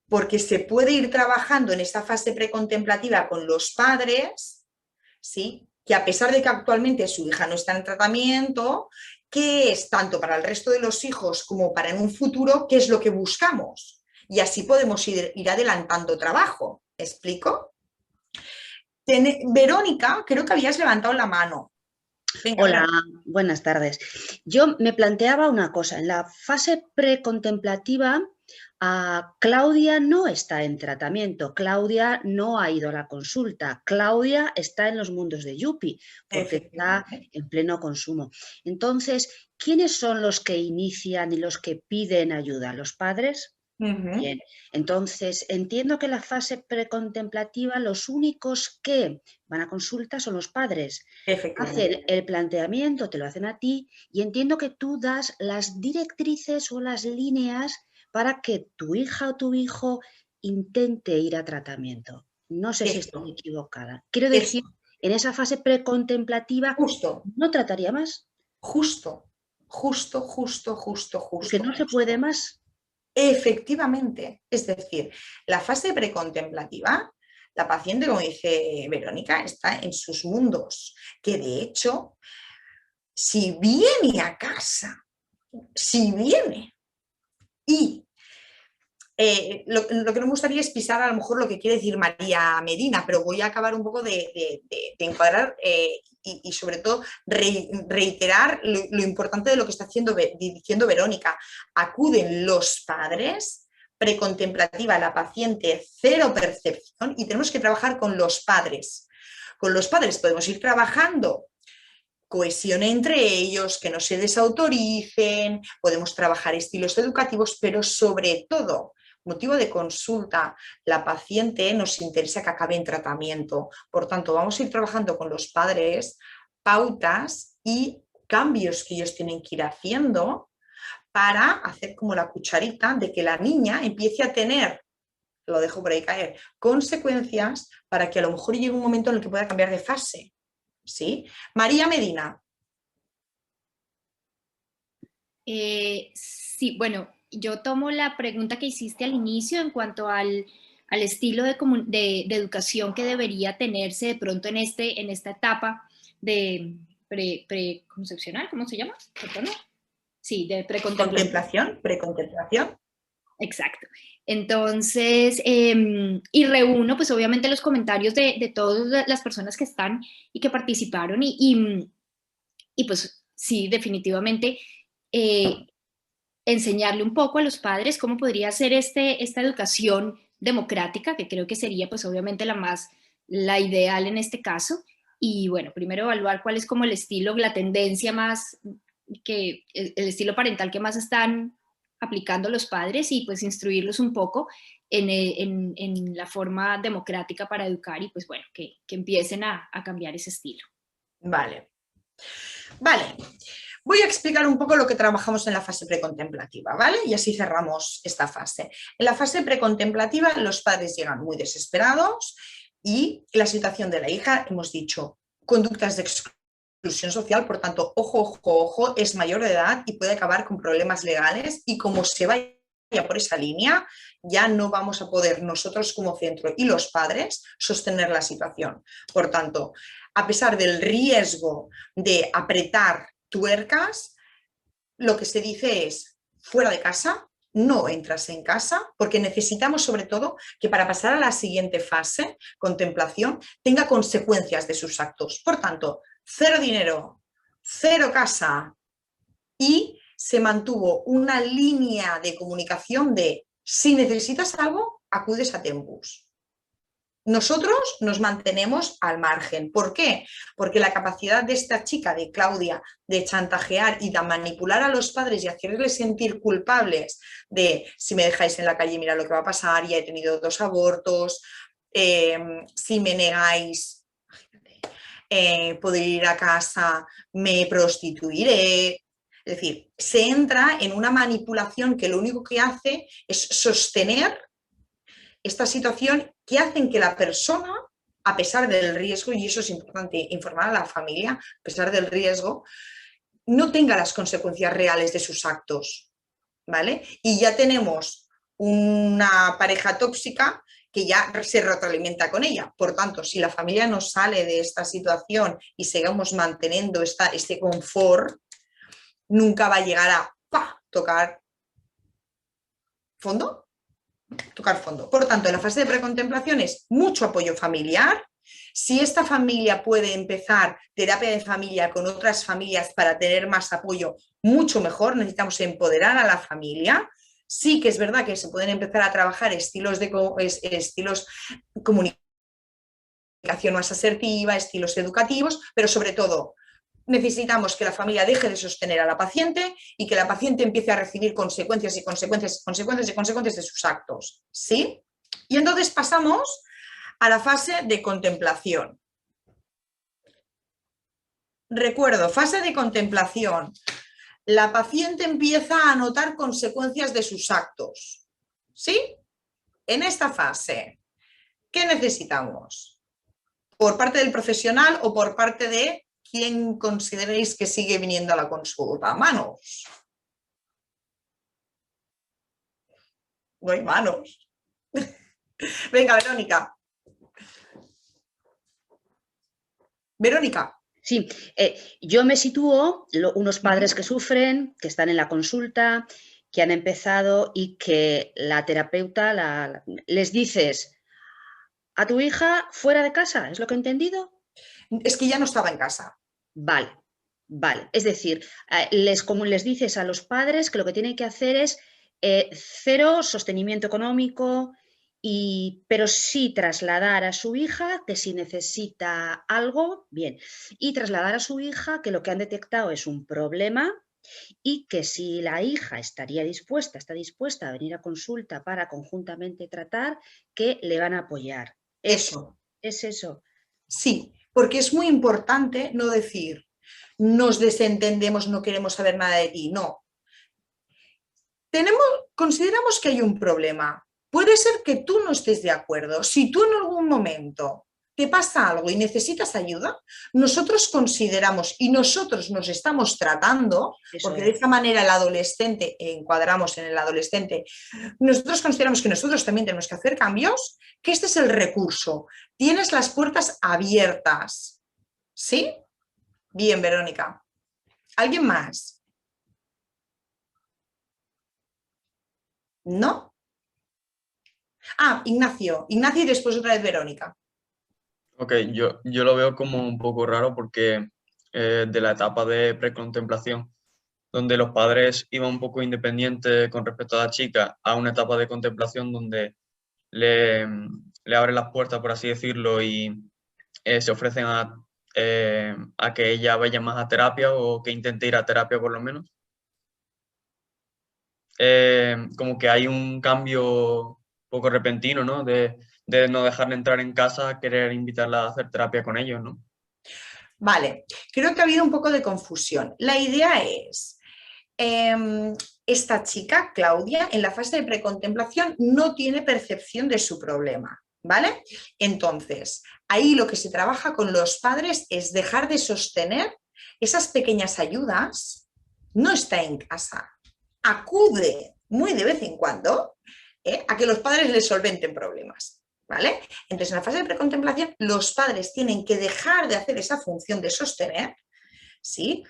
porque se puede ir trabajando en esta fase precontemplativa con los padres, ¿sí? Que a pesar de que actualmente su hija no está en tratamiento, qué es tanto para el resto de los hijos como para en un futuro, qué es lo que buscamos. Y así podemos ir adelantando trabajo. ¿Me explico? Verónica, creo que habías levantado la mano. Venga, hola, buenas tardes. Yo me planteaba una cosa. En la fase precontemplativa, Claudia no está en tratamiento. Claudia no ha ido a la consulta. Claudia está en los mundos de Yupi, porque está en pleno consumo. Entonces, ¿quiénes son los que inician y los que piden ayuda? ¿Los padres? Bien, entonces entiendo que en la fase precontemplativa los únicos que van a consulta son los padres. Hacen el planteamiento, te lo hacen a ti, y entiendo que tú das las directrices o las líneas para que tu hija o tu hijo intente ir a tratamiento. No sé si estoy equivocada. Quiero decir, en esa fase precontemplativa, ¿no trataría más? Justo. Que no se puede más. Efectivamente, es decir, la fase precontemplativa, la paciente, como dice Verónica, está en sus mundos, que de hecho, si viene a casa, y lo que no me gustaría es pisar a lo mejor lo que quiere decir María Medina, pero voy a acabar un poco de encuadrar y sobre todo reiterar lo importante de lo que está diciendo Verónica. Acuden los padres, precontemplativa, la paciente, cero percepción, y tenemos que trabajar con los padres. Con los padres podemos ir trabajando cohesión entre ellos, que no se desautoricen, podemos trabajar estilos educativos, pero sobre todo, motivo de consulta, la paciente nos interesa que acabe en tratamiento. Por tanto, vamos a ir trabajando con los padres pautas y cambios que ellos tienen que ir haciendo para hacer como la cucharita de que la niña empiece a tener, lo dejo por ahí caer, consecuencias para que a lo mejor llegue un momento en el que pueda cambiar de fase. ¿Sí? María Medina. Sí, bueno, yo tomo la pregunta que hiciste al inicio en cuanto al estilo de educación que debería tenerse de pronto en esta etapa de preconcepcional, ¿cómo se llama? ¿Perdón? Sí, de precontemplación. Precontemplación. Exacto. Entonces, y reúno pues obviamente los comentarios de todas las personas que están y que participaron y pues sí, definitivamente enseñarle un poco a los padres cómo podría ser esta educación democrática, que creo que sería pues obviamente la ideal en este caso. Y bueno, primero evaluar cuál es como el estilo, la tendencia más, el estilo parental que más están aplicando los padres y pues instruirlos un poco en la forma democrática para educar y pues bueno, que empiecen a cambiar ese estilo. Vale. Voy a explicar un poco lo que trabajamos en la fase precontemplativa, ¿vale? Y así cerramos esta fase. En la fase precontemplativa los padres llegan muy desesperados y la situación de la hija, hemos dicho, conductas de exclusión social, por tanto, ojo, es mayor de edad y puede acabar con problemas legales y como se vaya por esa línea, ya no vamos a poder nosotros como centro y los padres sostener la situación. Por tanto, a pesar del riesgo de apretar tuercas, lo que se dice es fuera de casa, no entras en casa, porque necesitamos sobre todo que para pasar a la siguiente fase, contemplación, tenga consecuencias de sus actos. Por tanto, cero dinero, cero casa y se mantuvo una línea de comunicación de si necesitas algo, acudes a Tempus. Nosotros nos mantenemos al margen. ¿Por qué? Porque la capacidad de esta chica, de Claudia, de chantajear y de manipular a los padres y hacerles sentir culpables de si me dejáis en la calle, mira lo que va a pasar, ya he tenido 2 abortos, si me negáis poder ir a casa, me prostituiré. Es decir, se entra en una manipulación que lo único que hace es sostener esta situación que hacen que la persona, a pesar del riesgo, y eso es importante informar a la familia, a pesar del riesgo, no tenga las consecuencias reales de sus actos, ¿vale? Y ya tenemos una pareja tóxica que ya se retroalimenta con ella. Por tanto, si la familia no sale de esta situación y sigamos manteniendo este confort, nunca va a llegar a tocar fondo. Por tanto, en la fase de precontemplación es mucho apoyo familiar. Si esta familia puede empezar terapia de familia con otras familias para tener más apoyo, mucho mejor. Necesitamos empoderar a la familia. Sí que es verdad que se pueden empezar a trabajar estilos comunicación más asertiva, estilos educativos, pero sobre todo necesitamos que la familia deje de sostener a la paciente y que la paciente empiece a recibir consecuencias y consecuencias y consecuencias y consecuencias de sus actos, ¿sí? Y entonces pasamos a la fase de contemplación. Recuerdo, fase de contemplación. La paciente empieza a notar consecuencias de sus actos, ¿sí? En esta fase, ¿qué necesitamos? ¿Por parte del profesional o por parte de quien consideréis que sigue viniendo a la consulta? Manos. No hay manos. Venga, Verónica. Verónica. Sí, yo me sitúo, unos padres que sufren, que están en la consulta, que han empezado y que la terapeuta les dices a tu hija fuera de casa, ¿es lo que he entendido? Es que ya no estaba en casa. Vale, vale. Es decir, como les dices a los padres que lo que tienen que hacer es cero sostenimiento económico, pero sí trasladar a su hija que si necesita algo, bien, y trasladar a su hija que lo que han detectado es un problema y que si la hija está dispuesta a venir a consulta para conjuntamente tratar, que le van a apoyar. Eso. ¿Es eso? Sí, porque es muy importante no decir, nos desentendemos, no queremos saber nada de ti, no. Consideramos que hay un problema. Puede ser que tú no estés de acuerdo. Si tú en algún momento te pasa algo y necesitas ayuda, nosotros consideramos y nosotros nos estamos tratando, porque de esta manera el adolescente, encuadramos en el adolescente, nosotros consideramos que nosotros también tenemos que hacer cambios, que este es el recurso. Tienes las puertas abiertas. ¿Sí? Bien, Verónica. ¿Alguien más? ¿No? Ignacio. Ignacio y después otra vez Verónica. Ok, yo lo veo como un poco raro porque de la etapa de precontemplación, donde los padres iban un poco independientes con respecto a la chica, a una etapa de contemplación donde le abren las puertas, por así decirlo, y se ofrecen a que ella vaya más a terapia o que intente ir a terapia por lo menos. Como que hay un cambio poco repentino, ¿no? De no dejarle entrar en casa a querer invitarla a hacer terapia con ellos, ¿no? Vale, creo que ha habido un poco de confusión. La idea es, esta chica, Claudia, en la fase de precontemplación no tiene percepción de su problema, ¿vale? Entonces, ahí lo que se trabaja con los padres es dejar de sostener esas pequeñas ayudas. No está en casa, acude muy de vez en cuando a que los padres les solventen problemas, ¿vale? Entonces, en la fase de precontemplación, los padres tienen que dejar de hacer esa función de sostener, ¿sí?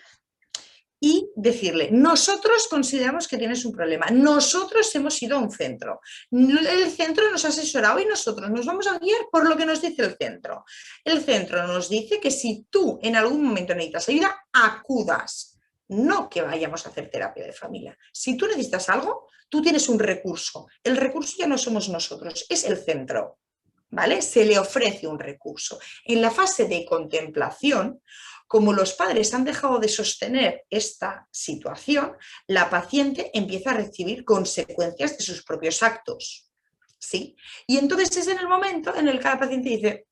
Y decirle, nosotros consideramos que tienes un problema, nosotros hemos ido a un centro, el centro nos ha asesorado y nosotros nos vamos a guiar por lo que nos dice el centro. El centro nos dice que si tú en algún momento necesitas ayuda, acudas, no que vayamos a hacer terapia de familia. Si tú necesitas algo, tú tienes un recurso, el recurso ya no somos nosotros, es el centro, ¿vale? Se le ofrece un recurso. En la fase de contemplación, como los padres han dejado de sostener esta situación, la paciente empieza a recibir consecuencias de sus propios actos, ¿sí? Y entonces es en el momento en el que la paciente dice,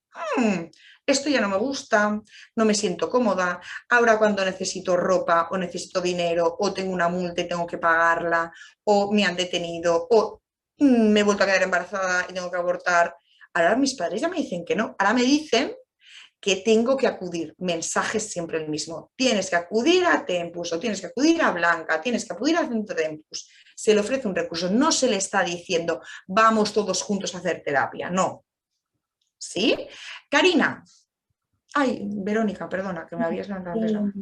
esto ya no me gusta, no me siento cómoda, ahora cuando necesito ropa o necesito dinero o tengo una multa y tengo que pagarla o me han detenido o me he vuelto a quedar embarazada y tengo que abortar, ahora mis padres ya me dicen que no, ahora me dicen que tengo que acudir, mensajes siempre el mismo, tienes que acudir a Tempus o tienes que acudir a Blanca, tienes que acudir al centro de Tempus, se le ofrece un recurso, no se le está diciendo vamos todos juntos a hacer terapia, no. ¿Sí? Karina. Ay, Verónica, perdona, que me habías levantado antes.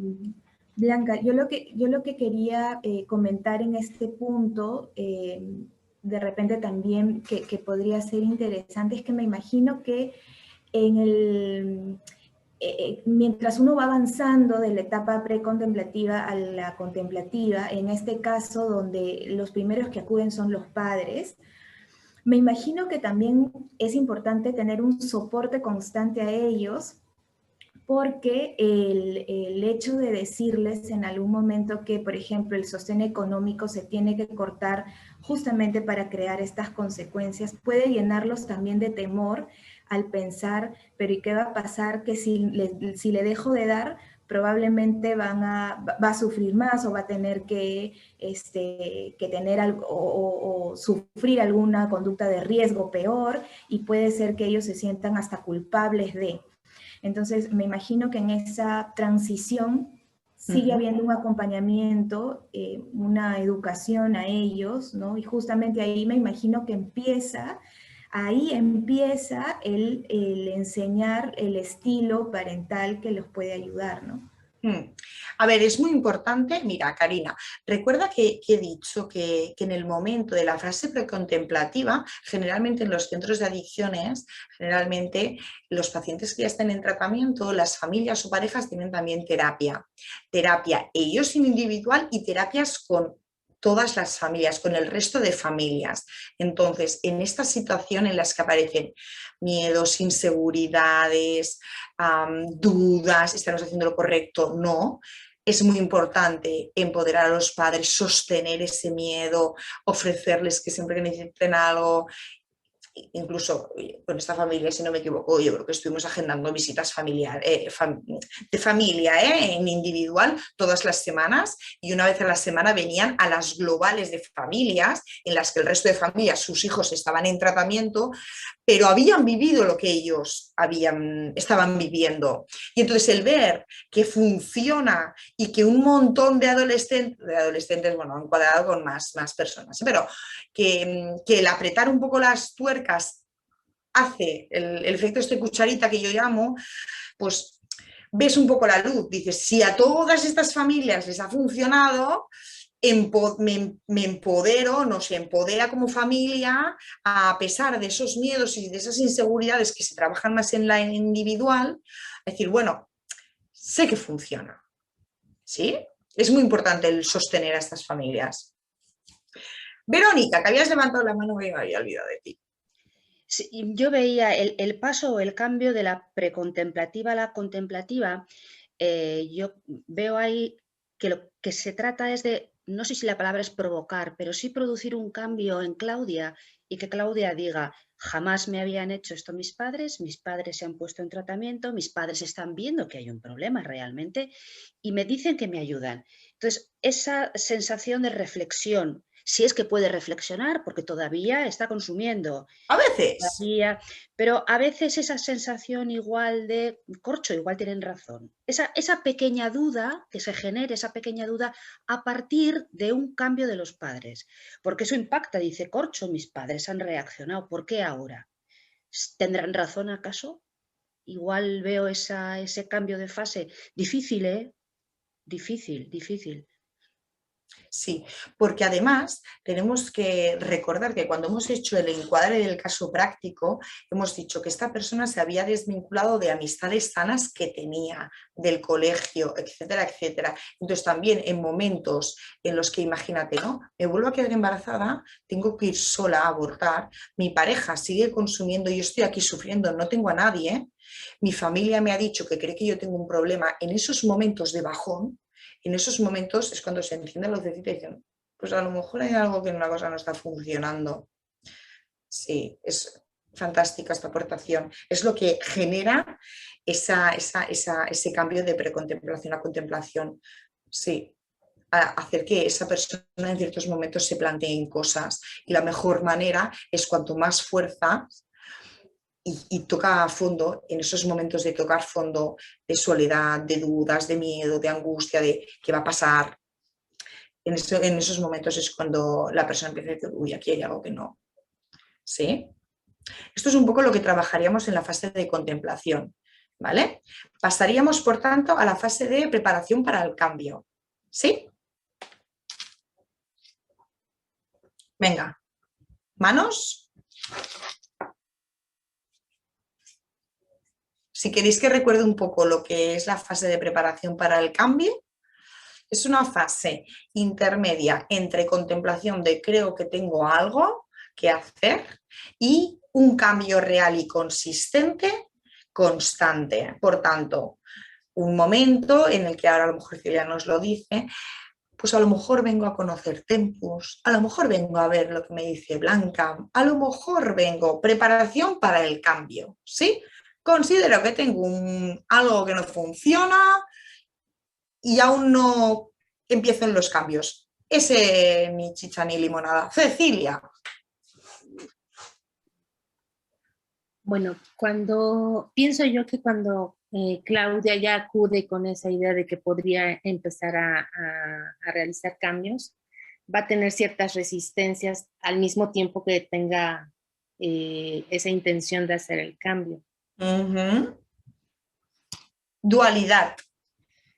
Blanca, yo lo que quería comentar en este punto, de repente también que podría ser interesante, es que me imagino que mientras uno va avanzando de la etapa precontemplativa a la contemplativa, en este caso donde los primeros que acuden son los padres, me imagino que también es importante tener un soporte constante a ellos, porque el hecho de decirles en algún momento que, por ejemplo, el sostén económico se tiene que cortar justamente para crear estas consecuencias, puede llenarlos también de temor al pensar, pero ¿y qué va a pasar? Que si le dejo de dar, probablemente va a sufrir más o va a tener que tener algo o sufrir alguna conducta de riesgo peor, y puede ser que ellos se sientan hasta culpables de. Entonces, me imagino que en esa transición sigue habiendo un acompañamiento, una educación a ellos, ¿no? Y justamente ahí me imagino que empieza el enseñar el estilo parental que los puede ayudar, ¿no? A ver, es muy importante, mira, Karina, recuerda que he dicho que en el momento de la fase precontemplativa, generalmente en los centros de adicciones, generalmente los pacientes que ya están en tratamiento, las familias o parejas tienen también terapia ellos individual y terapias con todas las familias, con el resto de familias. Entonces, en esta situación en las que aparecen miedos, inseguridades, dudas, ¿estamos haciendo lo correcto? No. Es muy importante empoderar a los padres, sostener ese miedo, ofrecerles que siempre que necesiten algo. Incluso con esta familia, si no me equivoco, yo creo que estuvimos agendando visitas de familia en individual todas las semanas, y una vez a la semana venían a las globales de familias en las que el resto de familias, sus hijos estaban en tratamiento, pero habían vivido lo que ellos estaban viviendo. Y entonces el ver que funciona y que un montón de adolescentes, bueno, encuadrado con más personas, pero que el apretar un poco las tuercas hace el efecto cucharita que yo llamo, pues ves un poco la luz. Dices, si a todas estas familias les ha funcionado, me empodero, nos empodera como familia, a pesar de esos miedos y de esas inseguridades que se trabajan más en la individual, a decir, bueno, sé que funciona, ¿sí? Es muy importante el sostener a estas familias. Verónica, que habías levantado la mano y me había olvidado de ti. Sí, yo veía el paso o el cambio de la precontemplativa a la contemplativa. Yo veo ahí que lo que se trata es de, no sé si la palabra es provocar, pero sí producir un cambio en Claudia, y que Claudia diga, jamás me habían hecho esto mis padres se han puesto en tratamiento, mis padres están viendo que hay un problema realmente y me dicen que me ayudan. Entonces, esa sensación de reflexión, si es que puede reflexionar, porque todavía está consumiendo. A veces. Todavía, pero a veces esa sensación igual de, corcho, igual tienen razón. Esa pequeña duda, que se genere esa pequeña duda a partir de un cambio de los padres. Porque eso impacta, dice, corcho, mis padres han reaccionado, ¿por qué ahora? ¿Tendrán razón acaso? Igual veo ese cambio de fase. Difícil, ¿eh? Difícil. Sí, porque además tenemos que recordar que cuando hemos hecho el encuadre del caso práctico, hemos dicho que esta persona se había desvinculado de amistades sanas que tenía, del colegio, etcétera, etcétera. Entonces también en momentos en los que, imagínate, ¿no? Me vuelvo a quedar embarazada, tengo que ir sola a abortar, mi pareja sigue consumiendo, yo estoy aquí sufriendo, no tengo a nadie, mi familia me ha dicho que cree que yo tengo un problema. En esos momentos de bajón, en esos momentos es cuando se encienden los lucecitas y dicen, pues a lo mejor hay algo que en una cosa no está funcionando. Sí, es fantástica esta aportación. Es lo que genera ese cambio de precontemplación a contemplación. Sí, hacer que esa persona en ciertos momentos se planteen cosas. Y la mejor manera es cuanto más fuerza y toca a fondo, en esos momentos de tocar fondo, de soledad, de dudas, de miedo, de angustia, de qué va a pasar. En esos momentos es cuando la persona empieza a decir, uy, aquí hay algo que no. ¿Sí? Esto es un poco lo que trabajaríamos en la fase de contemplación. ¿vale? Pasaríamos, por tanto, a la fase de preparación para el cambio, ¿sí? Venga, manos. Si queréis que recuerde un poco lo que es la fase de preparación para el cambio, es una fase intermedia entre contemplación de creo que tengo algo que hacer y un cambio real y consistente, constante. Por tanto, un momento en el que ahora a lo mejor Celia nos lo dice, pues a lo mejor vengo a conocer Tempus, a lo mejor vengo a ver lo que me dice Blanca, a lo mejor vengo, preparación para el cambio, ¿sí? Considero que tengo algo que no funciona y aún no empiezo en los cambios. Ese ni chicha ni limonada. Cecilia. Bueno, pienso yo que cuando Claudia ya acude con esa idea de que podría empezar a realizar cambios, va a tener ciertas resistencias al mismo tiempo que tenga esa intención de hacer el cambio. Dualidad.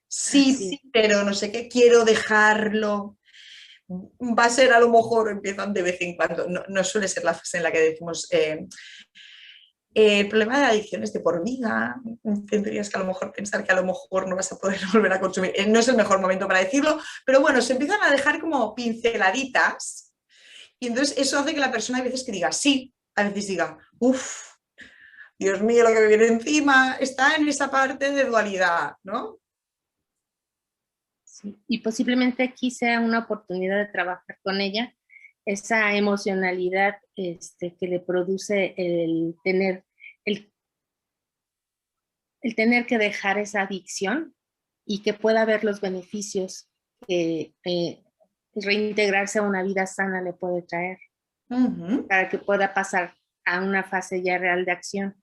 Sí, pero no sé qué, quiero dejarlo. Va a ser a lo mejor, empiezan de vez en cuando, no suele ser la fase en la que decimos el problema de la adicción es de por vida, tendrías que a lo mejor pensar que a lo mejor no vas a poder volver a consumir, no es el mejor momento para decirlo, pero bueno, se empiezan a dejar como pinceladitas y entonces eso hace que la persona a veces que diga sí, a veces diga uff, Dios mío, lo que me viene encima, está en esa parte de dualidad, ¿no? Sí, y posiblemente aquí sea una oportunidad de trabajar con ella esa emocionalidad que le produce el tener que dejar esa adicción y que pueda ver los beneficios que reintegrarse a una vida sana le puede traer, para que pueda pasar a una fase ya real de acción.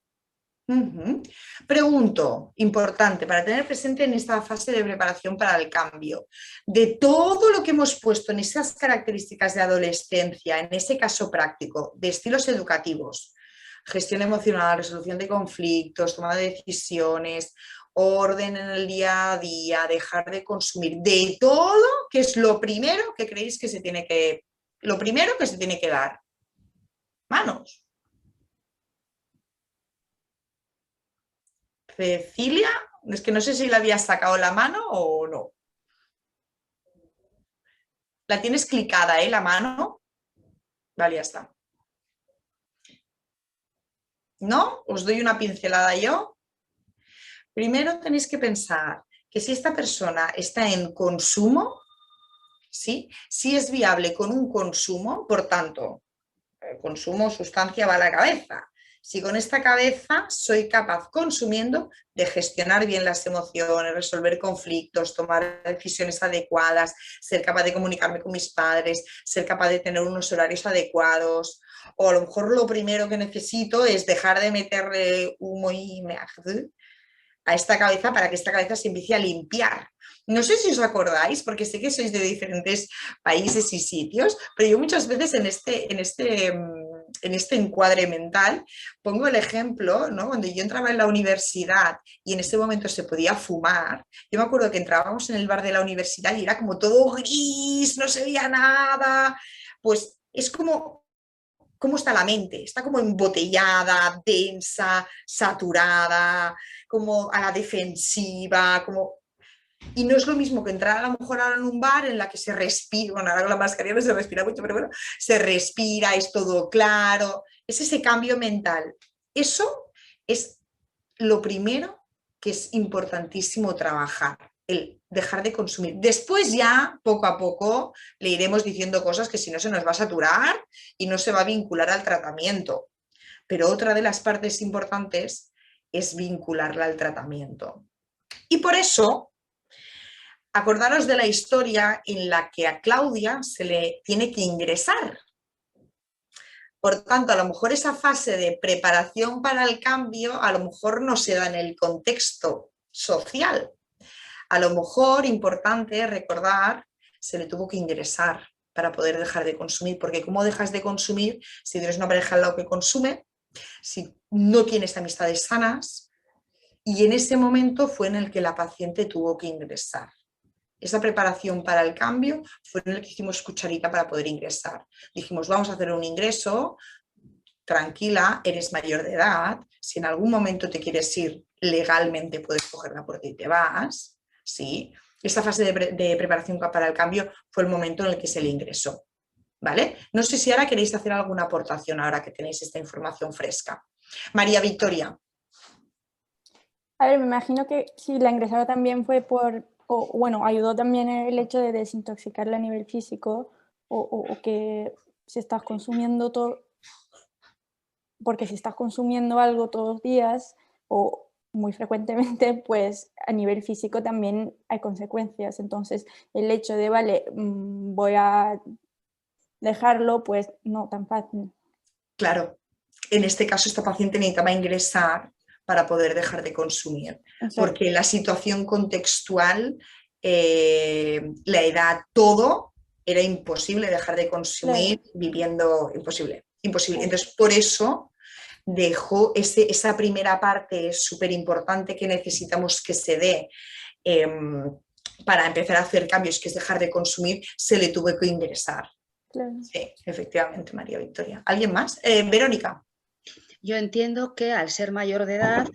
Pregunto, importante, para tener presente en esta fase de preparación para el cambio, de todo lo que hemos puesto en esas características de adolescencia, en ese caso práctico, de estilos educativos, gestión emocional, resolución de conflictos, toma de decisiones, orden en el día a día, dejar de consumir, de todo, ¿qué es lo primero que creéis que se tiene que dar? Manos. Cecilia, es que no sé si le habías sacado la mano o no. La tienes clicada, ¿eh? La mano. Vale, ya está. ¿No? Os doy una pincelada yo. Primero tenéis que pensar que si esta persona está en consumo, ¿sí? Si es viable con un consumo, por tanto, el consumo, sustancia va a la cabeza. Si con esta cabeza soy capaz, consumiendo, de gestionar bien las emociones, resolver conflictos, tomar decisiones adecuadas, ser capaz de comunicarme con mis padres, ser capaz de tener unos horarios adecuados, o a lo mejor lo primero que necesito es dejar de meterle humo y a esta cabeza para que esta cabeza se empiece a limpiar. No sé si os acordáis, porque sé que sois de diferentes países y sitios, pero yo muchas veces en este encuadre mental pongo el ejemplo, ¿no? Cuando yo entraba en la universidad y en ese momento se podía fumar, yo me acuerdo que entrábamos en el bar de la universidad y era como todo gris, no se veía nada, pues es como cómo está la mente, está como embotellada, densa, saturada, como a la defensiva, como... Y no es lo mismo que entrar a lo mejor ahora en un bar en la que se respira, bueno, ahora con la mascarilla no se respira mucho, pero bueno, se respira, es todo claro, es ese cambio mental. Eso es lo primero que es importantísimo trabajar, el dejar de consumir. Después ya, poco a poco, le iremos diciendo cosas que si no se nos va a saturar y no se va a vincular al tratamiento. Pero otra de las partes importantes es vincularla al tratamiento. Y por eso, acordaros de la historia en la que a Claudia se le tiene que ingresar. Por tanto, a lo mejor esa fase de preparación para el cambio a lo mejor no se da en el contexto social. A lo mejor, importante recordar, se le tuvo que ingresar para poder dejar de consumir, porque ¿cómo dejas de consumir si tienes una pareja al lado que consume, si no tienes amistades sanas, Y en ese momento fue en el que la paciente tuvo que ingresar. Esa preparación para el cambio fue en el que hicimos cucharita para poder ingresar. Dijimos, vamos a hacer un ingreso, tranquila, eres mayor de edad, si en algún momento te quieres ir legalmente puedes coger la puerta y te vas, ¿sí? Esta fase de preparación para el cambio fue el momento en el que se le ingresó, ¿vale? No sé si ahora queréis hacer alguna aportación ahora que tenéis esta información fresca. María Victoria. A ver, me imagino que si la ingresada también fue por, o bueno, ayudó también el hecho de desintoxicarla a nivel físico, o que si estás consumiendo todo, porque si estás consumiendo algo todos los días o muy frecuentemente, pues a nivel físico también hay consecuencias. Entonces, el hecho de, vale, voy a dejarlo, pues no tan fácil. Claro, en este caso esta paciente necesitaba ingresar para poder dejar de consumir, porque la situación contextual, la edad, todo, era imposible dejar de consumir viviendo, imposible. Entonces, por eso dejó esa primera parte súper importante que necesitamos que se dé para empezar a hacer cambios, que es dejar de consumir, se le tuvo que ingresar. Claro. Sí, efectivamente, María Victoria. ¿Alguien más? Verónica. Yo entiendo que al ser mayor de edad,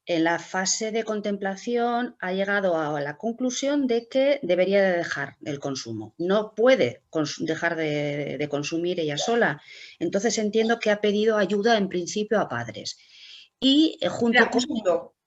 en la fase de contemplación ha llegado a la conclusión de que debería de dejar el consumo. No puede dejar de consumir ella sola. Entonces entiendo que ha pedido ayuda en principio a padres. Y junto con...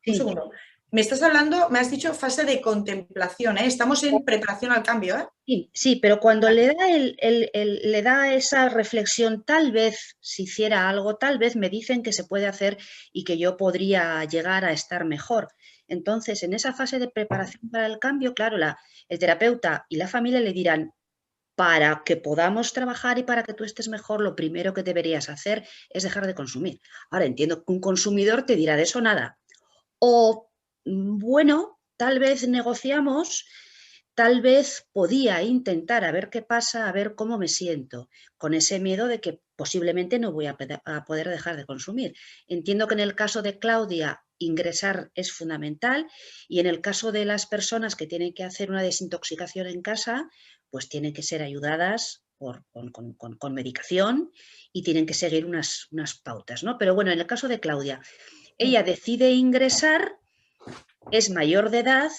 Un segundo. Me estás hablando, me has dicho fase de contemplación, ¿eh? Estamos en preparación al cambio, ¿eh? Sí, pero cuando le da, le da esa reflexión, tal vez si hiciera algo, tal vez me dicen que se puede hacer y que yo podría llegar a estar mejor. Entonces, en esa fase de preparación para el cambio, claro, el terapeuta y la familia le dirán, para que podamos trabajar y para que tú estés mejor, lo primero que deberías hacer es dejar de consumir. Ahora, entiendo que un consumidor te dirá de eso nada. O, bueno, tal vez negociamos, tal vez podía intentar a ver qué pasa, a ver cómo me siento, con ese miedo de que posiblemente no voy a poder dejar de consumir. Entiendo que en el caso de Claudia, ingresar es fundamental, y en el caso de las personas que tienen que hacer una desintoxicación en casa, pues tienen que ser ayudadas con medicación y tienen que seguir unas pautas, ¿no? Pero bueno, en el caso de Claudia, ella decide ingresar, es mayor de edad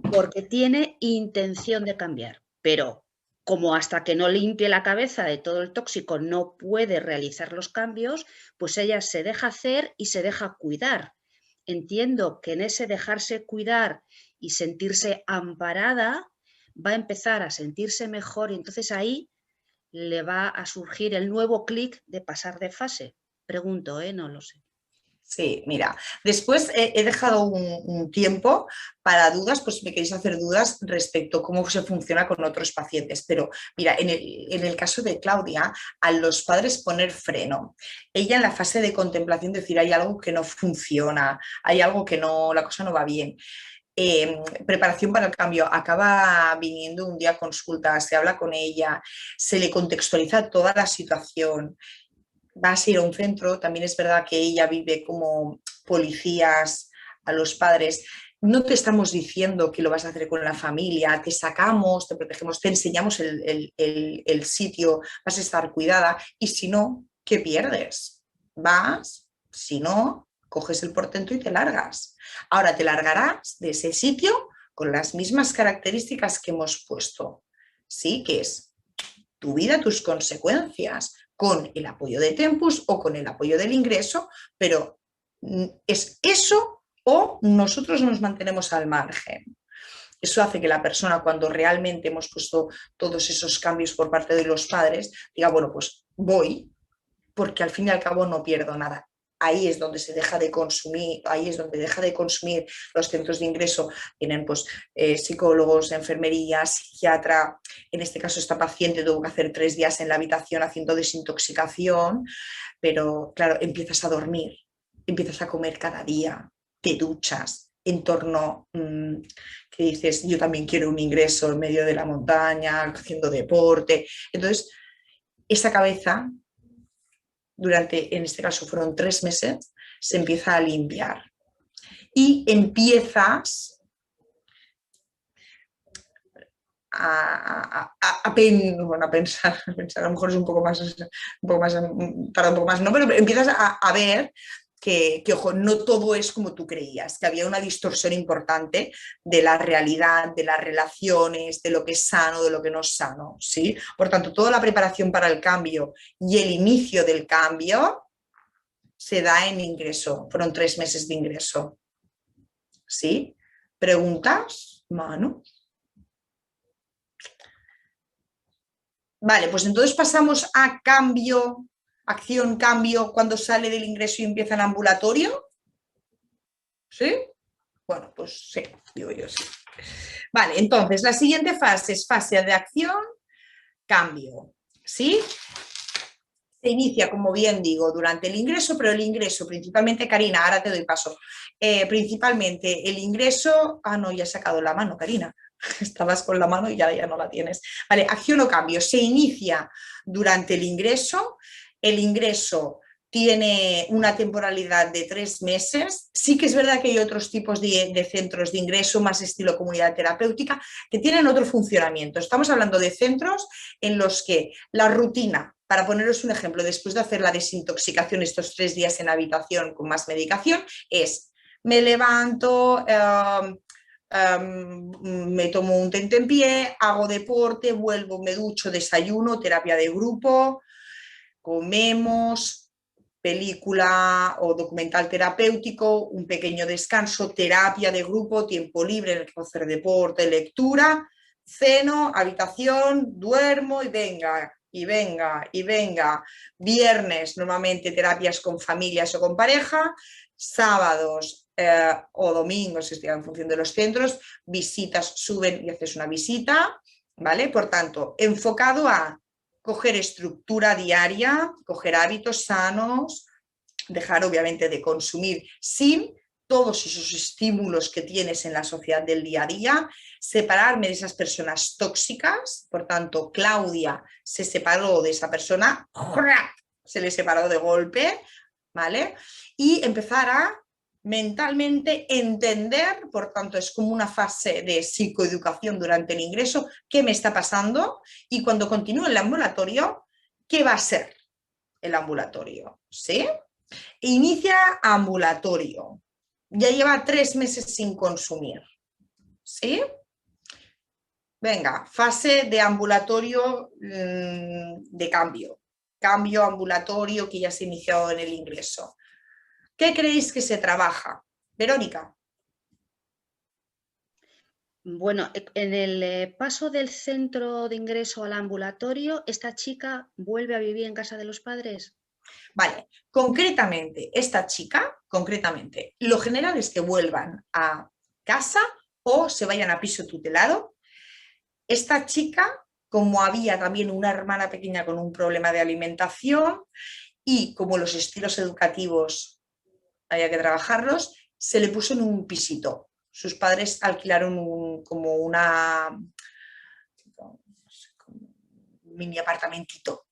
porque tiene intención de cambiar, pero como hasta que no limpie la cabeza de todo el tóxico no puede realizar los cambios, pues ella se deja hacer y se deja cuidar. Entiendo que en ese dejarse cuidar y sentirse amparada va a empezar a sentirse mejor y entonces ahí le va a surgir el nuevo clic de pasar de fase. Pregunto, no lo sé. Sí, mira, después he dejado un tiempo para dudas, pues si me queréis hacer dudas respecto a cómo se funciona con otros pacientes. Pero mira, en el caso de Claudia, a los padres poner freno. Ella en la fase de contemplación decir, hay algo que no funciona, hay algo que no, la cosa no va bien. Preparación para el cambio, acaba viniendo un día a consulta, se habla con ella, se le contextualiza toda la situación. Vas a ir a un centro, también es verdad que ella vive como policías a los padres. No te estamos diciendo que lo vas a hacer con la familia, te sacamos, te protegemos, te enseñamos el sitio, vas a estar cuidada y si no, ¿qué pierdes? Vas, si no, coges el portento y te largas. Ahora te largarás de ese sitio con las mismas características que hemos puesto, ¿sí? Que es tu vida, tus consecuencias, con el apoyo de Tempus o con el apoyo del ingreso, pero es eso o nosotros nos mantenemos al margen. Eso hace que la persona, cuando realmente hemos puesto todos esos cambios por parte de los padres, diga, bueno, pues voy, porque al fin y al cabo no pierdo nada. Ahí es donde se deja de consumir, ahí es donde deja de consumir los centros de ingreso. Tienen pues psicólogos, enfermería, psiquiatra. En este caso esta paciente tuvo que hacer 3 días en la habitación haciendo desintoxicación, pero claro, empiezas a dormir, empiezas a comer cada día, te duchas, en torno que dices, yo también quiero un ingreso en medio de la montaña, haciendo deporte. Entonces, esa cabeza, durante, en este caso fueron 3 meses, se empieza a limpiar. y empiezas a pensar, a lo mejor es un poco más, tarda un poco más, ¿no? Pero empiezas a ver que, ojo, no todo es como tú creías, que había una distorsión importante de la realidad, de las relaciones, de lo que es sano, de lo que no es sano, ¿sí? Por tanto, toda la preparación para el cambio y el inicio del cambio se da en ingreso, fueron 3 meses de ingreso, ¿sí? ¿Preguntas, Manu? Vale, pues entonces pasamos a cambio, acción, cambio, cuando sale del ingreso y empieza en ambulatorio. ¿Sí? Bueno, pues sí, digo yo sí. Vale, entonces la siguiente fase es fase de acción, cambio. ¿Sí? Se inicia, como bien digo, durante el ingreso, pero el ingreso principalmente, Karina, ahora te doy paso. Principalmente el ingreso... Ah, no, ya he sacado la mano, Karina. Estabas con la mano y ya no la tienes. Vale, acción o cambio. Se inicia durante el ingreso. El ingreso tiene una temporalidad de 3 meses. Sí que es verdad que hay otros tipos de centros de ingreso, más estilo comunidad terapéutica, que tienen otro funcionamiento. Estamos hablando de centros en los que la rutina, para poneros un ejemplo, después de hacer la desintoxicación estos 3 días en habitación con más medicación, es me levanto... me tomo un tentempié, hago deporte, vuelvo, me ducho, desayuno, terapia de grupo, comemos, película o documental terapéutico, un pequeño descanso, terapia de grupo, tiempo libre en el que puedo hacer deporte, lectura, ceno, habitación, duermo y venga, y venga, y venga. Viernes, normalmente terapias con familias o con pareja, sábados o domingos, en función de los centros, visitas, suben y haces una visita, ¿vale? Por tanto, enfocado a coger estructura diaria, coger hábitos sanos, dejar obviamente de consumir sin todos esos estímulos que tienes en la sociedad del día a día, separarme de esas personas tóxicas. Por tanto, Claudia se separó de esa persona, se le separó de golpe, ¿vale? Y empezar a mentalmente entender, por tanto es como una fase de psicoeducación durante el ingreso, qué me está pasando y cuando continúe el ambulatorio, qué va a ser el ambulatorio, ¿sí? Inicia ambulatorio, ya lleva 3 meses sin consumir, ¿sí? Venga, fase de ambulatorio de cambio ambulatorio que ya se ha iniciado en el ingreso. ¿Qué creéis que se trabaja? Verónica. Bueno, en el paso del centro de ingreso al ambulatorio, ¿esta chica vuelve a vivir en casa de los padres? Vale, concretamente, esta chica, lo general es que vuelvan a casa o se vayan a piso tutelado. Esta chica, como había también una hermana pequeña con un problema de alimentación y como los estilos educativos había que trabajarlos, se le puso en un pisito. Sus padres alquilaron como un mini apartamentito,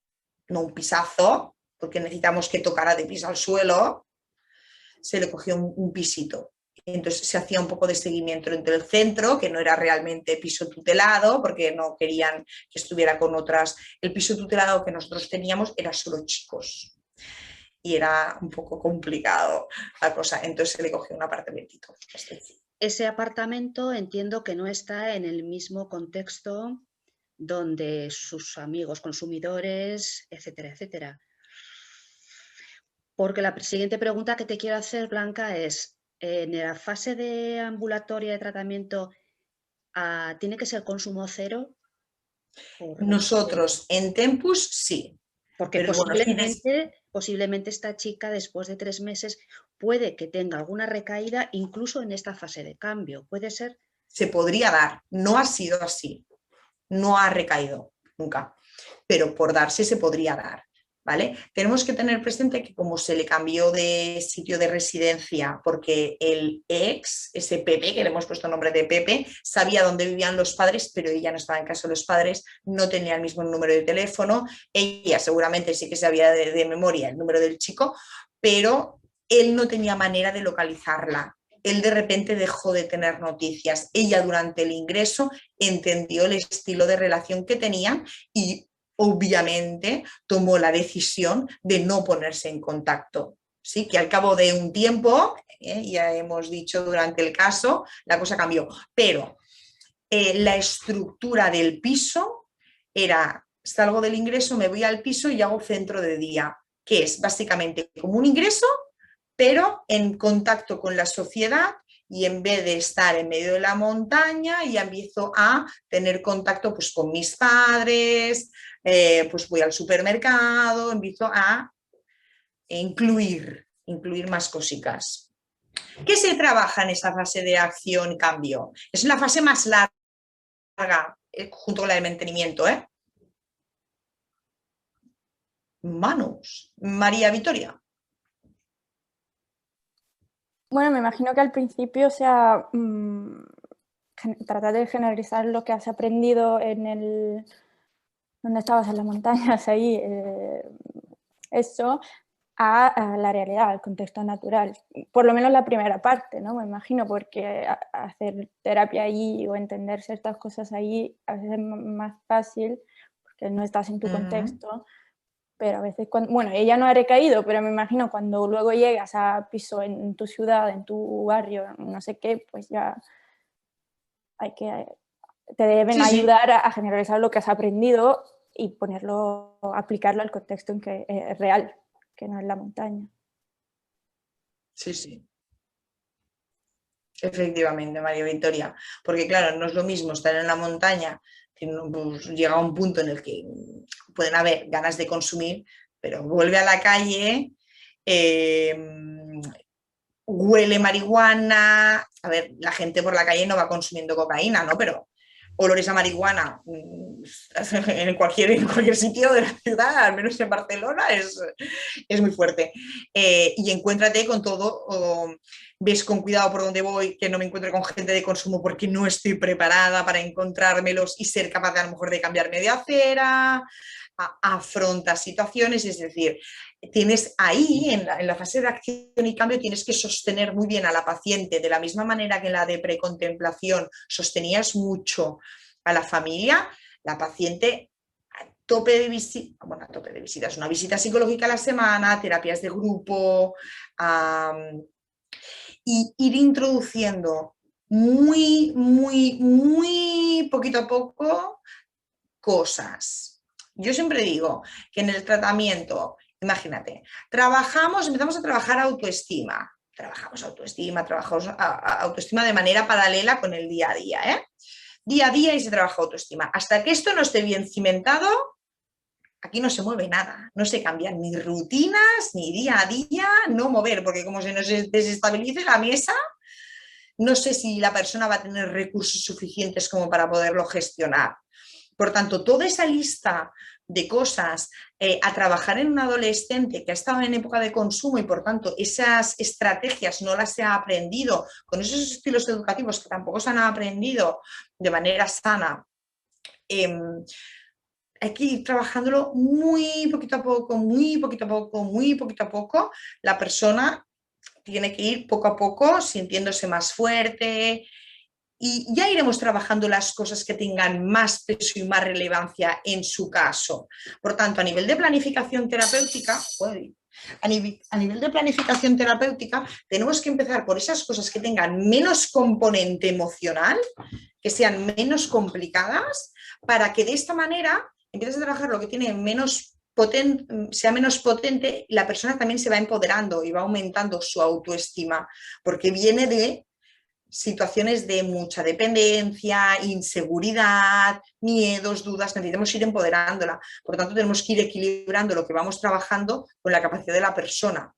no un pisazo, porque necesitamos que tocara de piso al suelo, se le cogió un pisito. Entonces se hacía un poco de seguimiento entre el centro, que no era realmente piso tutelado, porque no querían que estuviera con otras. El piso tutelado que nosotros teníamos era solo chicos. Y era un poco complicado la cosa, entonces se le cogió un apartamentito. Ese apartamento entiendo que no está en el mismo contexto donde sus amigos consumidores, etcétera, etcétera. Porque la siguiente pregunta que te quiero hacer, Blanca, es, en la fase de ambulatoria de tratamiento, ¿tiene que ser consumo cero? Nosotros en Tempus sí. Porque posiblemente esta chica después de 3 meses puede que tenga alguna recaída incluso en esta fase de cambio. ¿Puede ser? Se podría dar, no ha sido así, no ha recaído nunca, pero por darse se podría dar, ¿vale? Tenemos que tener presente que como se le cambió de sitio de residencia porque el ex, ese Pepe, que le hemos puesto el nombre de Pepe, sabía dónde vivían los padres, pero ella no estaba en casa de los padres, no tenía el mismo número de teléfono, ella seguramente sí que sabía de memoria el número del chico, pero él no tenía manera de localizarla, él de repente dejó de tener noticias. Ella durante el ingreso entendió el estilo de relación que tenían y obviamente tomó la decisión de no ponerse en contacto. Sí, que al cabo de un tiempo, ya hemos dicho durante el caso, la cosa cambió. Pero la estructura del piso era, salgo del ingreso, me voy al piso y hago centro de día, que es básicamente como un ingreso, pero en contacto con la sociedad, y en vez de estar en medio de la montaña, ya empiezo a tener contacto pues, con mis padres, pues voy al supermercado, empiezo a incluir más cositas. ¿Qué se trabaja en esa fase de acción-cambio? Es la fase más larga, junto con la de mantenimiento. Manos. María Victoria. Bueno, me imagino que al principio, o sea, tratar de generalizar lo que has aprendido en el... donde estabas en las montañas, ahí, eso, a la realidad, al contexto natural. Por lo menos la primera parte, ¿no? Me imagino, porque hacer terapia allí o entender ciertas cosas allí a veces es más fácil, porque no estás en tu contexto. Pero a veces, bueno, ella no ha recaído, pero me imagino cuando luego llegas a piso en tu ciudad, en tu barrio, no sé qué, pues ya te deben ayudar a generalizar lo que has aprendido y ponerlo, aplicarlo al contexto en que es real, que no es la montaña. Sí, sí. Efectivamente, María Victoria. Porque claro, no es lo mismo estar en la montaña, pues, llega a un punto en el que pueden haber ganas de consumir, pero vuelve a la calle, huele marihuana. A ver, la gente por la calle no va consumiendo cocaína, ¿no? Pero olores a marihuana en cualquier sitio de la ciudad, al menos en Barcelona, es muy fuerte. Y encuéntrate con todo, ves con cuidado por dónde voy, que no me encuentre con gente de consumo porque no estoy preparada para encontrármelos y ser capaz de a lo mejor de cambiarme de acera, afronta situaciones, es decir, tienes ahí en la fase de acción y cambio tienes que sostener muy bien a la paciente de la misma manera que en la de precontemplación sostenías mucho a la familia, la paciente a tope de visitas, una visita psicológica a la semana, terapias de grupo, y ir introduciendo muy poquito a poco cosas. Yo siempre digo que en el tratamiento, imagínate, empezamos a trabajar autoestima, trabajamos autoestima de manera paralela con el día a día, día a día y se trabaja autoestima. Hasta que esto no esté bien cimentado, aquí no se mueve nada, no se cambian ni rutinas, ni día a día, no mover, porque como se nos desestabilice la mesa, no sé si la persona va a tener recursos suficientes como para poderlo gestionar. Por tanto, toda esa lista de cosas a trabajar en un adolescente que ha estado en época de consumo y por tanto esas estrategias no las ha aprendido con esos estilos educativos que tampoco se han aprendido de manera sana, hay que ir trabajándolo muy poquito a poco, muy poquito a poco, muy poquito a poco. La persona tiene que ir poco a poco sintiéndose más fuerte, y ya iremos trabajando las cosas que tengan más peso y más relevancia en su caso. Por tanto, a nivel de planificación terapéutica, tenemos que empezar por esas cosas que tengan menos componente emocional, que sean menos complicadas, para que de esta manera empieces a trabajar lo que tiene sea menos potente, la persona también se va empoderando y va aumentando su autoestima, porque viene de situaciones de mucha dependencia, inseguridad, miedos, dudas, necesitamos ir empoderándola. Por tanto, tenemos que ir equilibrando lo que vamos trabajando con la capacidad de la persona.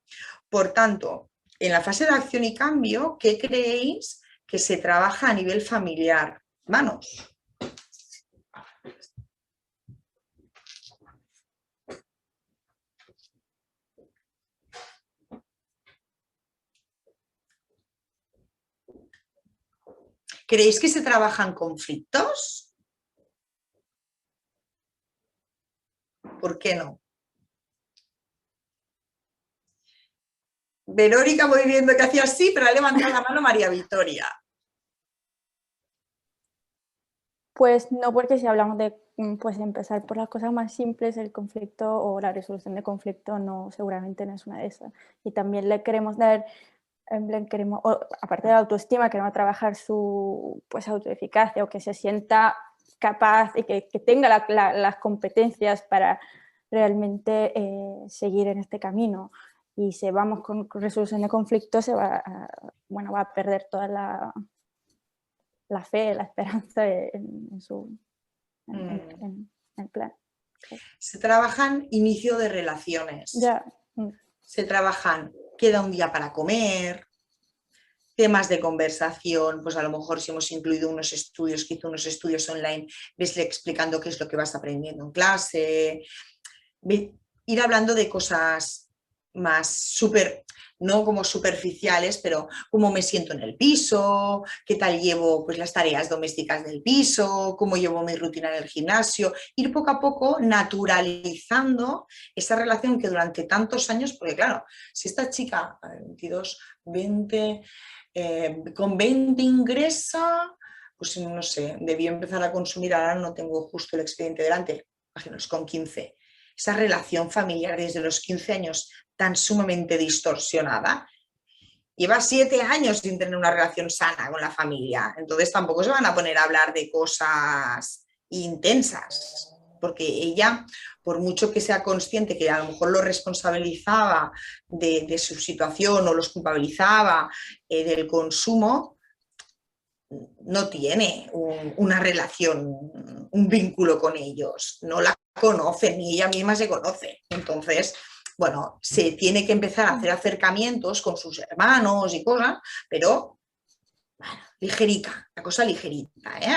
Por tanto, en la fase de acción y cambio, ¿qué creéis que se trabaja a nivel familiar? Manos. ¿Creéis que se trabajan conflictos? ¿Por qué no? Verónica voy viendo que hacía así, pero ha levantado la mano María Victoria. Pues no, porque si hablamos de pues empezar por las cosas más simples, el conflicto o la resolución de conflicto no, seguramente no es una de esas. Y también le queremos dar, aparte de la autoestima, queremos trabajar su pues, autoeficacia o que se sienta capaz y que tenga las competencias para realmente seguir en este camino. Y si vamos con resolución de conflicto, va a perder toda la fe, la esperanza en el plan. Se trabajan inicio de relaciones. Ya. Se trabajan queda un día para comer, temas de conversación, pues a lo mejor si hemos incluido unos estudios, que hizo unos estudios online, vesle explicando qué es lo que vas aprendiendo en clase, ir hablando de cosas más no como superficiales, pero cómo me siento en el piso, qué tal llevo pues, las tareas domésticas del piso, cómo llevo mi rutina en el gimnasio, ir poco a poco naturalizando esa relación que durante tantos años, porque claro, si esta chica, 22, 20, con 20 ingresa, pues no sé, debió empezar a consumir, ahora no tengo justo el expediente delante, imaginaos, con 15. Esa relación familiar desde los 15 años tan sumamente distorsionada, lleva 7 años sin tener una relación sana con la familia, entonces tampoco se van a poner a hablar de cosas intensas, porque ella, por mucho que sea consciente que a lo mejor lo responsabilizaba de su situación o los culpabilizaba del consumo, no tiene una relación, un vínculo con ellos, no la conocen, ni ella misma se conoce. Entonces, bueno, se tiene que empezar a hacer acercamientos con sus hermanos y cosas, pero bueno, ligerica, la cosa ligerita, ¿eh?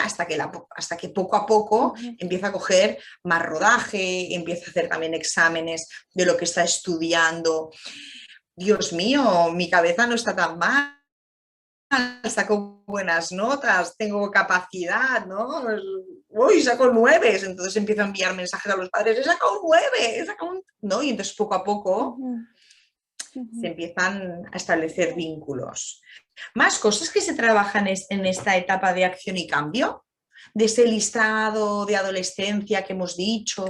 hasta que poco a poco empieza a coger más rodaje, empieza a hacer también exámenes de lo que está estudiando. Dios mío, mi cabeza no está tan mal, saco buenas notas, tengo capacidad, ¿no? Uy, saco 9, entonces empiezo a enviar mensajes a los padres, he sacado un 9, he sacado un... ¿no? Y entonces poco a poco se empiezan a establecer vínculos. Más cosas que se trabajan en esta etapa de acción y cambio, de ese listado de adolescencia que hemos dicho.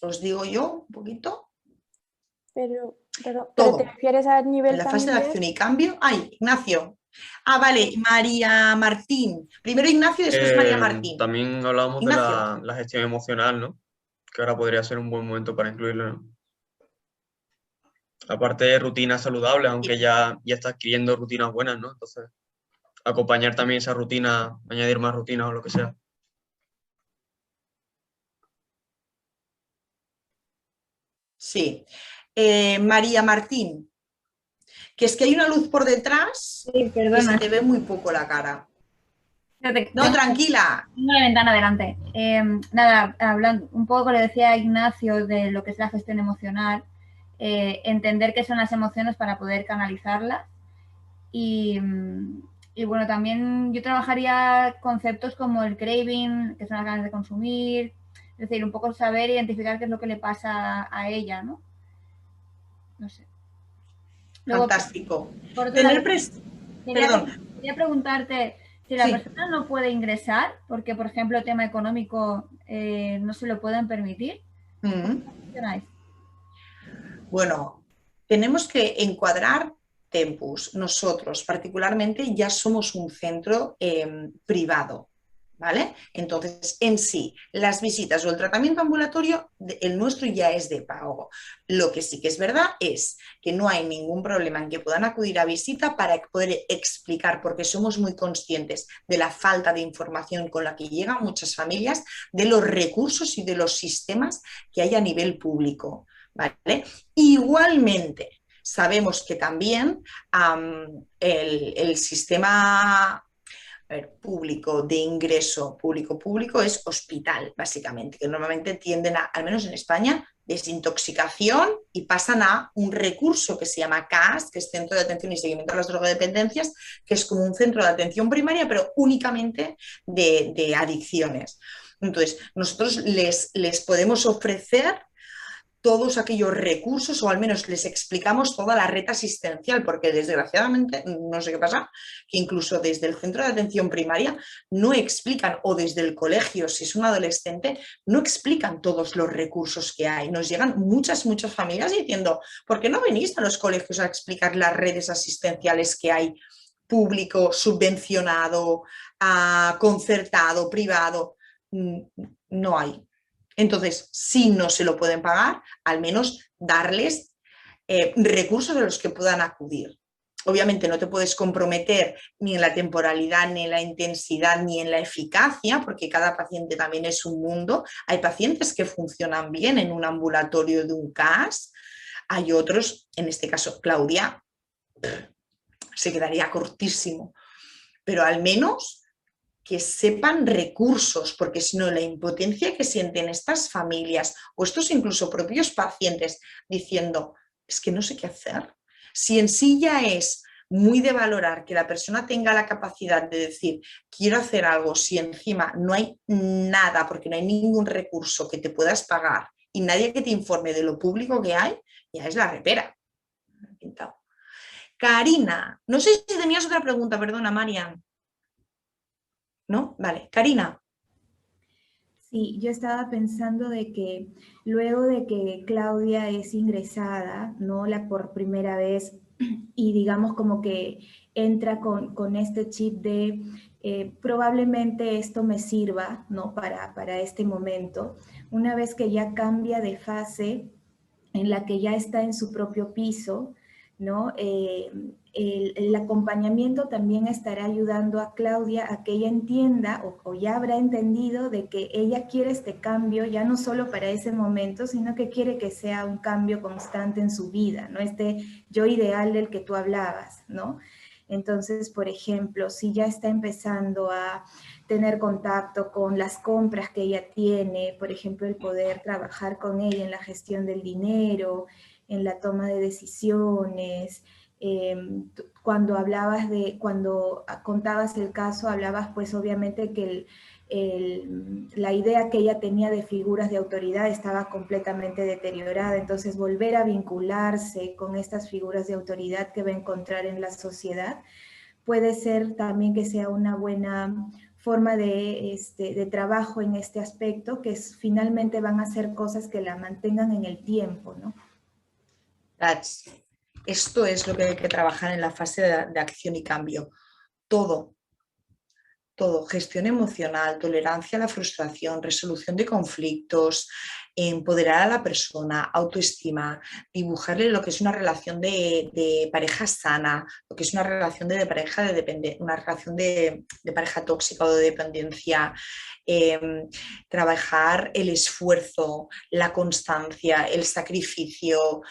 Os digo yo un poquito. Pero ¿te refieres a nivel en la fase de familiar? acción y cambio. ¡Ay, Ignacio! Ah, vale, María Martín. Primero Ignacio y después María Martín. También hablábamos Ignacio. de la gestión emocional, ¿no? Que ahora podría ser un buen momento para incluirlo, ¿no? Aparte de rutinas saludables, aunque ya está adquiriendo rutinas buenas, ¿no? Entonces, acompañar también esa rutina, añadir más rutinas o lo que sea. Sí. María Martín, que es que hay una luz por detrás Sí, que perdona. se te ve muy poco la cara. Espérate, No, tranquila. tengo la ventana delante. Nada, hablando un poco, le decía a Ignacio de lo que es la gestión emocional, entender qué son las emociones para poder canalizarlas y bueno, también yo trabajaría conceptos como el craving, que son las ganas de consumir, es decir, un poco saber identificar qué es lo que le pasa a ella, ¿no? No sé. Luego, Fantástico. por otro Tener lado, Perdón. quería preguntarte si la Sí. persona no puede ingresar, porque por ejemplo el tema económico no se lo pueden permitir. ¿Cómo funcionáis? Bueno, tenemos que encuadrar Tempus. Nosotros particularmente ya somos un centro privado, ¿vale? Entonces, en sí, las visitas o el tratamiento ambulatorio, el nuestro ya es de pago. Lo que sí que es verdad es que no hay ningún problema en que puedan acudir a visita para poder explicar, porque somos muy conscientes de la falta de información con la que llegan muchas familias, de los recursos y de los sistemas que hay a nivel público, ¿vale? Igualmente, sabemos que también el sistema público de ingreso público es hospital, básicamente, que normalmente tienden a, al menos en España, desintoxicación y pasan a un recurso que se llama CAS, que es Centro de Atención y Seguimiento a las Drogodependencias, que es como un centro de atención primaria, pero únicamente de adicciones. Entonces, nosotros les podemos ofrecer todos aquellos recursos, o al menos les explicamos toda la red asistencial, porque desgraciadamente, no sé qué pasa, que incluso desde el centro de atención primaria no explican, o desde el colegio, si es un adolescente, no explican todos los recursos que hay. Nos llegan muchas familias diciendo, ¿por qué no venís a los colegios a explicar las redes asistenciales que hay, público, subvencionado, concertado, privado? No hay. Entonces, si no se lo pueden pagar, al menos darles recursos a los que puedan acudir. Obviamente no te puedes comprometer ni en la temporalidad, ni en la intensidad, ni en la eficacia, porque cada paciente también es un mundo. Hay pacientes que funcionan bien en un ambulatorio de un CAS, hay otros, en este caso Claudia, se quedaría cortísimo, pero al menos que sepan recursos, porque si no, la impotencia que sienten estas familias o estos incluso propios pacientes diciendo, es que no sé qué hacer. Si en sí ya es muy de valorar que la persona tenga la capacidad de decir, quiero hacer algo, si encima no hay nada, porque no hay ningún recurso que te puedas pagar y nadie que te informe de lo público que hay, ya es la repera. Karina, no sé si tenías otra pregunta, perdona, Marian. ¿No? Vale, Karina. Sí, yo estaba pensando de que luego de que Claudia es ingresada, ¿no? Por primera vez, y digamos como que entra con este chip de probablemente esto me sirva, ¿no? Para este momento. Una vez que ya cambia de fase en la que ya está en su propio piso, ¿no? El acompañamiento también estará ayudando a Claudia a que ella entienda o ya habrá entendido de que ella quiere este cambio ya no solo para ese momento, sino que quiere que sea un cambio constante en su vida, ¿no? Este yo ideal del que tú hablabas, ¿no? Entonces, por ejemplo, si ya está empezando a tener contacto con las compras que ella tiene, por ejemplo, el poder trabajar con ella en la gestión del dinero, en la toma de decisiones. Cuando contabas el caso, hablabas pues obviamente que la idea que ella tenía de figuras de autoridad estaba completamente deteriorada, entonces volver a vincularse con estas figuras de autoridad que va a encontrar en la sociedad puede ser también que sea una buena forma de trabajo en este aspecto, que finalmente van a ser cosas que la mantengan en el tiempo, ¿no? Esto es lo que hay que trabajar en la fase de acción y cambio. Todo, gestión emocional, tolerancia a la frustración, resolución de conflictos, empoderar a la persona, autoestima, dibujarle lo que es una relación de pareja sana, lo que es una relación de pareja una relación de pareja tóxica o de dependencia, trabajar el esfuerzo, la constancia, el sacrificio,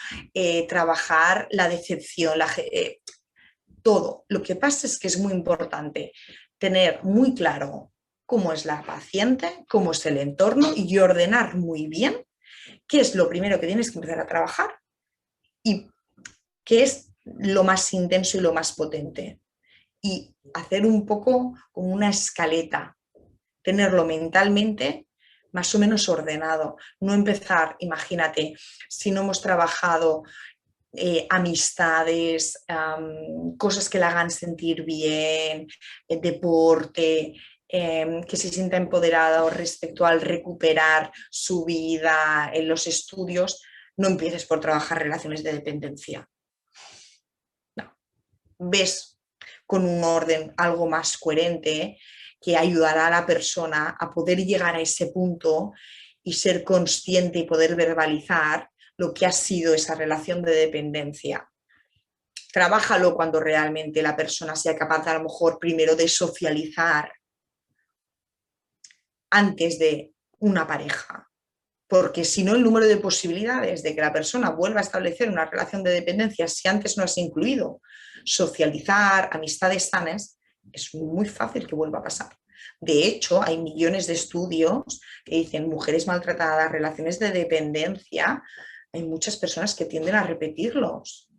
trabajar la decepción, todo. Lo que pasa es que es muy importante tener muy claro cómo es la paciente, cómo es el entorno y ordenar muy bien qué es lo primero que tienes que empezar a trabajar y qué es lo más intenso y lo más potente. Y hacer un poco como una escaleta, tenerlo mentalmente más o menos ordenado. No empezar, imagínate, si no hemos trabajado amistades, cosas que la hagan sentir bien, deporte, que se sienta empoderada respecto al recuperar su vida en los estudios, no empieces por trabajar relaciones de dependencia. No. Ves con un orden algo más coherente que ayudará a la persona a poder llegar a ese punto y ser consciente y poder verbalizar lo que ha sido esa relación de dependencia. Trabájalo cuando realmente la persona sea capaz, a lo mejor, primero de socializar antes de una pareja. Porque si no, el número de posibilidades de que la persona vuelva a establecer una relación de dependencia, si antes no has incluido socializar, amistades sanas, es muy fácil que vuelva a pasar. De hecho, hay millones de estudios que dicen mujeres maltratadas, relaciones de dependencia, hay muchas personas que tienden a repetirlos.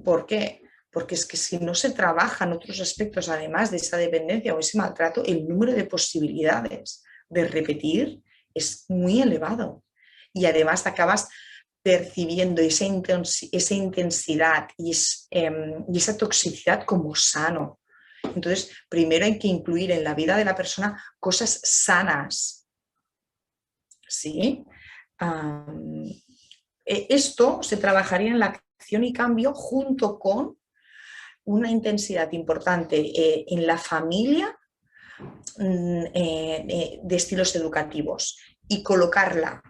¿Por qué? Porque es que si no se trabajan otros aspectos además de esa dependencia o ese maltrato, el número de posibilidades de repetir es muy elevado. Y además acabas percibiendo esa intensidad y esa toxicidad como sano. Entonces, primero hay que incluir en la vida de la persona cosas sanas. ¿Sí? Esto se trabajaría en la acción y cambio junto con una intensidad importante en la familia de estilos educativos y colocarla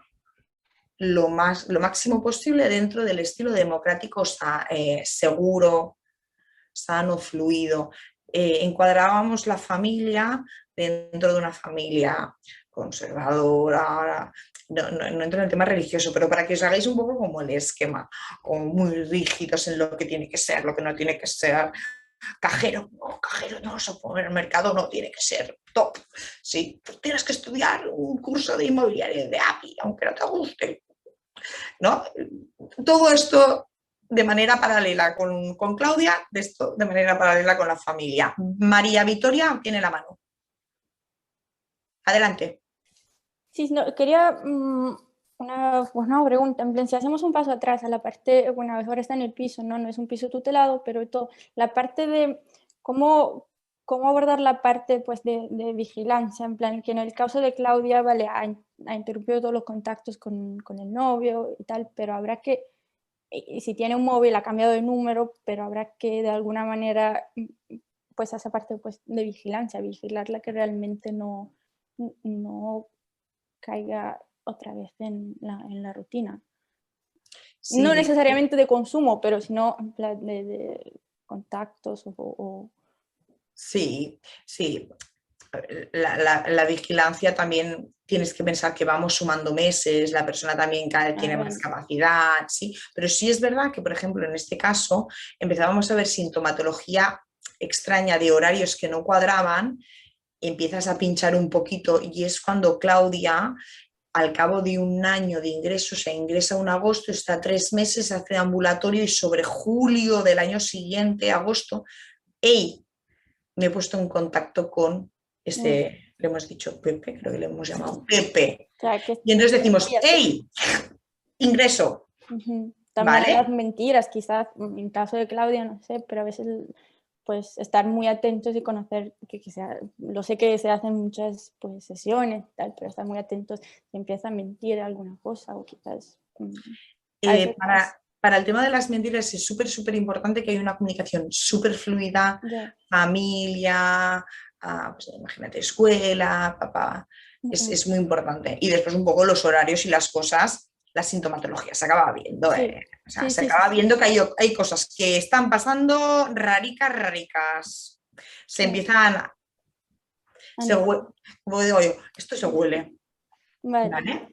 lo máximo posible dentro del estilo democrático seguro, sano, fluido. Encuadrábamos la familia dentro de una familia conservadora, no entro en el tema religioso, pero para que os hagáis un poco como el esquema, como muy rígidos en lo que tiene que ser, lo que no tiene que ser. Cajero no, supermercado no tiene que ser top. Sí, pues tienes que estudiar un curso de inmobiliaria de API, aunque no te guste. ¿No? Todo esto de manera paralela con Claudia, de manera paralela con la familia. María Victoria tiene la mano. Adelante. Sí, no, quería una pregunta. En plan, si hacemos un paso atrás a la parte, bueno, ahora está en el piso, no es un piso tutelado, pero todo, la parte de cómo abordar la parte pues, de vigilancia, en plan, que en el caso de Claudia, vale, ha interrumpido todos los contactos con el novio y tal, pero habrá que, si tiene un móvil, ha cambiado de número, pero habrá que de alguna manera, pues esa parte pues, de vigilancia, vigilarla que realmente no caiga otra vez en la rutina. Sí. No necesariamente de consumo, pero sino en plan de contactos o... Sí. La vigilancia también tienes que pensar que vamos sumando meses, la persona también cada vez tiene más capacidad, ¿sí? Pero sí es verdad que, por ejemplo, en este caso empezábamos a ver sintomatología extraña de horarios que no cuadraban, empiezas a pinchar un poquito y es cuando Claudia, al cabo de un año de ingreso, se ingresa en agosto, está 3 meses, hace ambulatorio y sobre julio del año siguiente, agosto, me he puesto en contacto con le hemos dicho Pepe, creo que le hemos llamado Pepe. O sea, y entonces decimos, ingreso. También ¿vale? Las mentiras, quizás, en caso de Claudia, no sé, pero a veces pues estar muy atentos y conocer, lo sé que se hacen muchas pues, sesiones, tal, pero estar muy atentos si empieza a mentir alguna cosa o quizás... Para el tema de las mentiras es súper importante que haya una comunicación súper fluida, familia, pues, imagínate, escuela, papá, es muy importante. Y después un poco los horarios y las cosas, la sintomatología, se acaba viendo, se acaba viendo que hay cosas que están pasando raricas. Se empiezan, como digo yo, esto se huele. ¿Vale?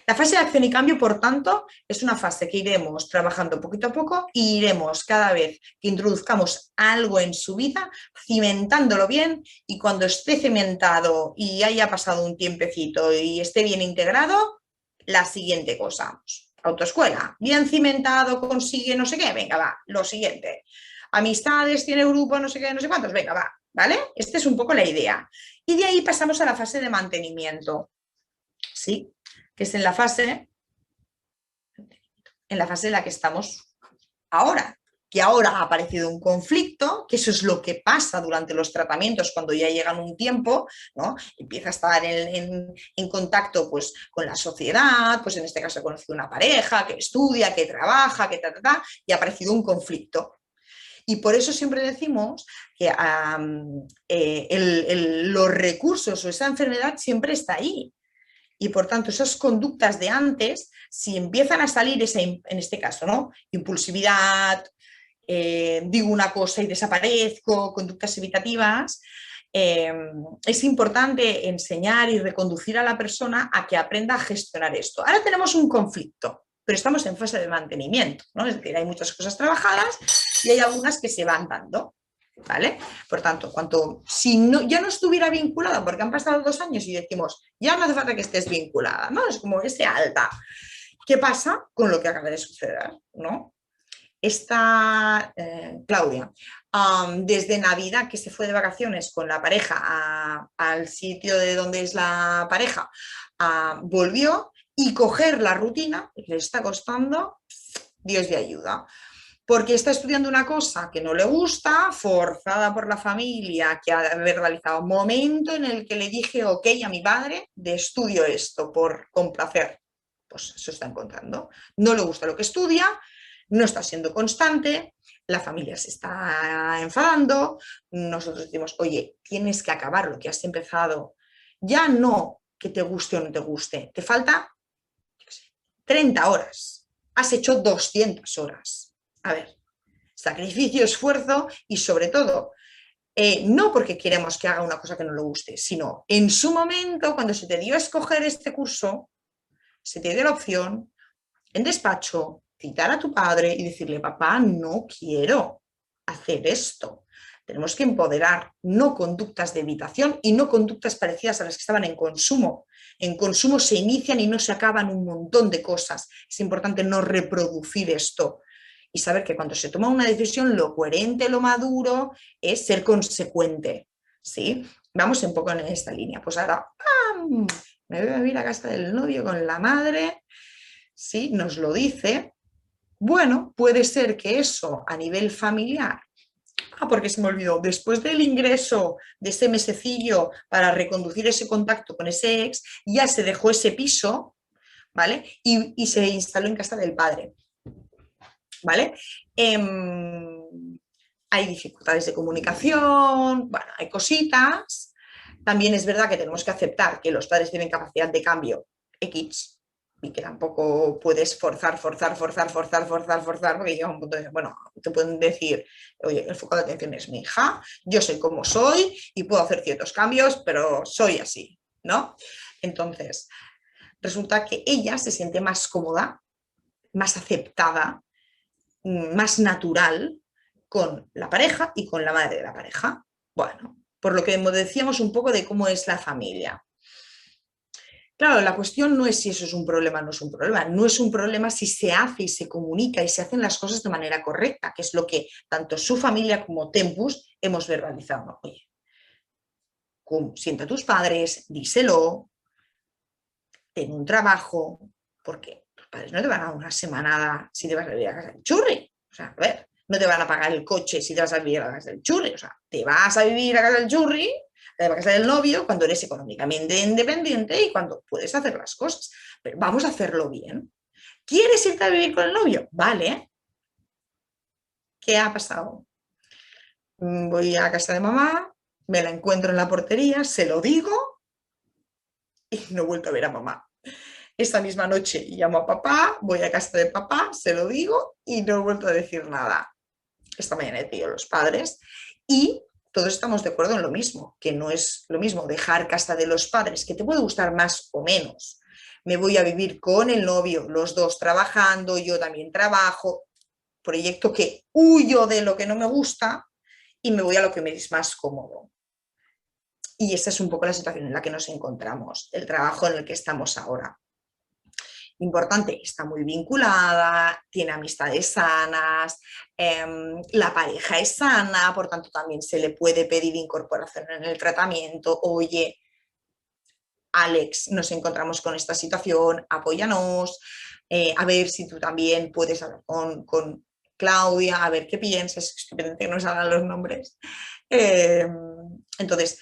La fase de acción y cambio, por tanto, es una fase que iremos trabajando poquito a poco y iremos cada vez que introduzcamos algo en su vida, cimentándolo bien, y cuando esté cimentado y haya pasado un tiempecito y esté bien integrado, la siguiente cosa. Autoescuela, bien cimentado, consigue no sé qué, venga, va, lo siguiente. Amistades, tiene grupo, no sé qué, no sé cuántos, venga, va, ¿vale? Esta es un poco la idea. Y de ahí pasamos a la fase de mantenimiento. ¿Sí? Que es en la fase en la que estamos ahora, que ahora ha aparecido un conflicto, que eso es lo que pasa durante los tratamientos cuando ya llegan un tiempo, ¿no? Empieza a estar en contacto pues, con la sociedad, pues en este caso ha conocido una pareja que estudia, que trabaja, que y ha aparecido un conflicto. Y por eso siempre decimos que los recursos o esa enfermedad siempre está ahí. Y por tanto, esas conductas de antes, si empiezan a salir, en este caso, ¿no? Impulsividad, digo una cosa y desaparezco, conductas evitativas, es importante enseñar y reconducir a la persona a que aprenda a gestionar esto. Ahora tenemos un conflicto, pero estamos en fase de mantenimiento, ¿no? Es decir, hay muchas cosas trabajadas y hay algunas que se van dando. ¿vale? Por tanto, si ya no estuviera vinculada, porque han pasado 2 años y decimos, ya no hace falta que estés vinculada, ¿no? Es como ese alta. ¿Qué pasa con lo que acaba de suceder, ¿no? Esta Claudia, desde Navidad, que se fue de vacaciones con la pareja al sitio de donde es la pareja, volvió, y coger la rutina le está costando Dios de ayuda. Porque está estudiando una cosa que no le gusta, forzada por la familia, que ha verbalizado. Momento en el que le dije, ok, a mi padre, de estudio esto por complacer. Pues eso está encontrando. No le gusta lo que estudia, no está siendo constante, la familia se está enfadando, nosotros decimos, oye, tienes que acabar lo que has empezado. Ya no que te guste o no te guste, te falta 30 horas, has hecho 200 horas. A ver, sacrificio, esfuerzo y sobre todo, no porque queremos que haga una cosa que no le guste, sino en su momento, cuando se te dio a escoger este curso, se te dio la opción, en despacho, citar a tu padre y decirle, papá, no quiero hacer esto. Tenemos que empoderar, no conductas de evitación y no conductas parecidas a las que estaban en consumo. En consumo se inician y no se acaban un montón de cosas. Es importante no reproducir esto y saber que cuando se toma una decisión, lo coherente, lo maduro, es ser consecuente, ¿sí? Vamos un poco en esta línea. Pues ahora, ¡pam!, me voy a vivir a casa del novio con la madre, ¿sí? Nos lo dice. Bueno, puede ser que eso a nivel familiar, porque se me olvidó, después del ingreso de ese mesecillo para reconducir ese contacto con ese ex, ya se dejó ese piso, ¿vale? Y se instaló en casa del padre, ¿vale? Hay dificultades de comunicación, bueno, hay cositas. También es verdad que tenemos que aceptar que los padres tienen capacidad de cambio X, y que tampoco puedes forzar, porque llega un punto de, bueno, te pueden decir, oye, el foco de atención es mi hija, yo soy como soy y puedo hacer ciertos cambios, pero soy así, ¿no? Entonces, resulta que ella se siente más cómoda, más aceptada, más natural con la pareja y con la madre de la pareja. Bueno, por lo que decíamos un poco de cómo es la familia. Claro, la cuestión no es si eso es un problema o no es un problema. No es un problema si se hace y se comunica y se hacen las cosas de manera correcta, que es lo que tanto su familia como Tempus hemos verbalizado. Oye, sienta a tus padres, díselo, ten un trabajo, porque tus padres no te van a dar una semanada si te vas a vivir a casa del churri. O sea, a ver, no te van a pagar el coche si te vas a vivir a casa del churri. O sea, te vas a vivir a casa del churri, de la casa del novio, cuando eres económicamente independiente y cuando puedes hacer las cosas. Pero vamos a hacerlo bien. ¿Quieres irte a vivir con el novio? Vale. ¿Qué ha pasado? Voy a casa de mamá, me la encuentro en la portería, se lo digo y no he vuelto a ver a mamá. Esta misma noche llamo a papá, voy a casa de papá, se lo digo y no he vuelto a decir nada. Esta mañana he pedido a los padres y todos estamos de acuerdo en lo mismo, que no es lo mismo dejar casa de los padres, que te puede gustar más o menos. Me voy a vivir con el novio, los dos trabajando, yo también trabajo, proyecto que huyo de lo que no me gusta y me voy a lo que me es más cómodo. Y esta es un poco la situación en la que nos encontramos, el trabajo en el que estamos ahora. Importante, está muy vinculada, tiene amistades sanas, la pareja es sana, por tanto también se le puede pedir incorporación en el tratamiento. Oye, Alex, nos encontramos con esta situación, apóyanos, a ver si tú también puedes hablar con Claudia, a ver qué piensas, estoy pendiente que nos hagan los nombres. Entonces,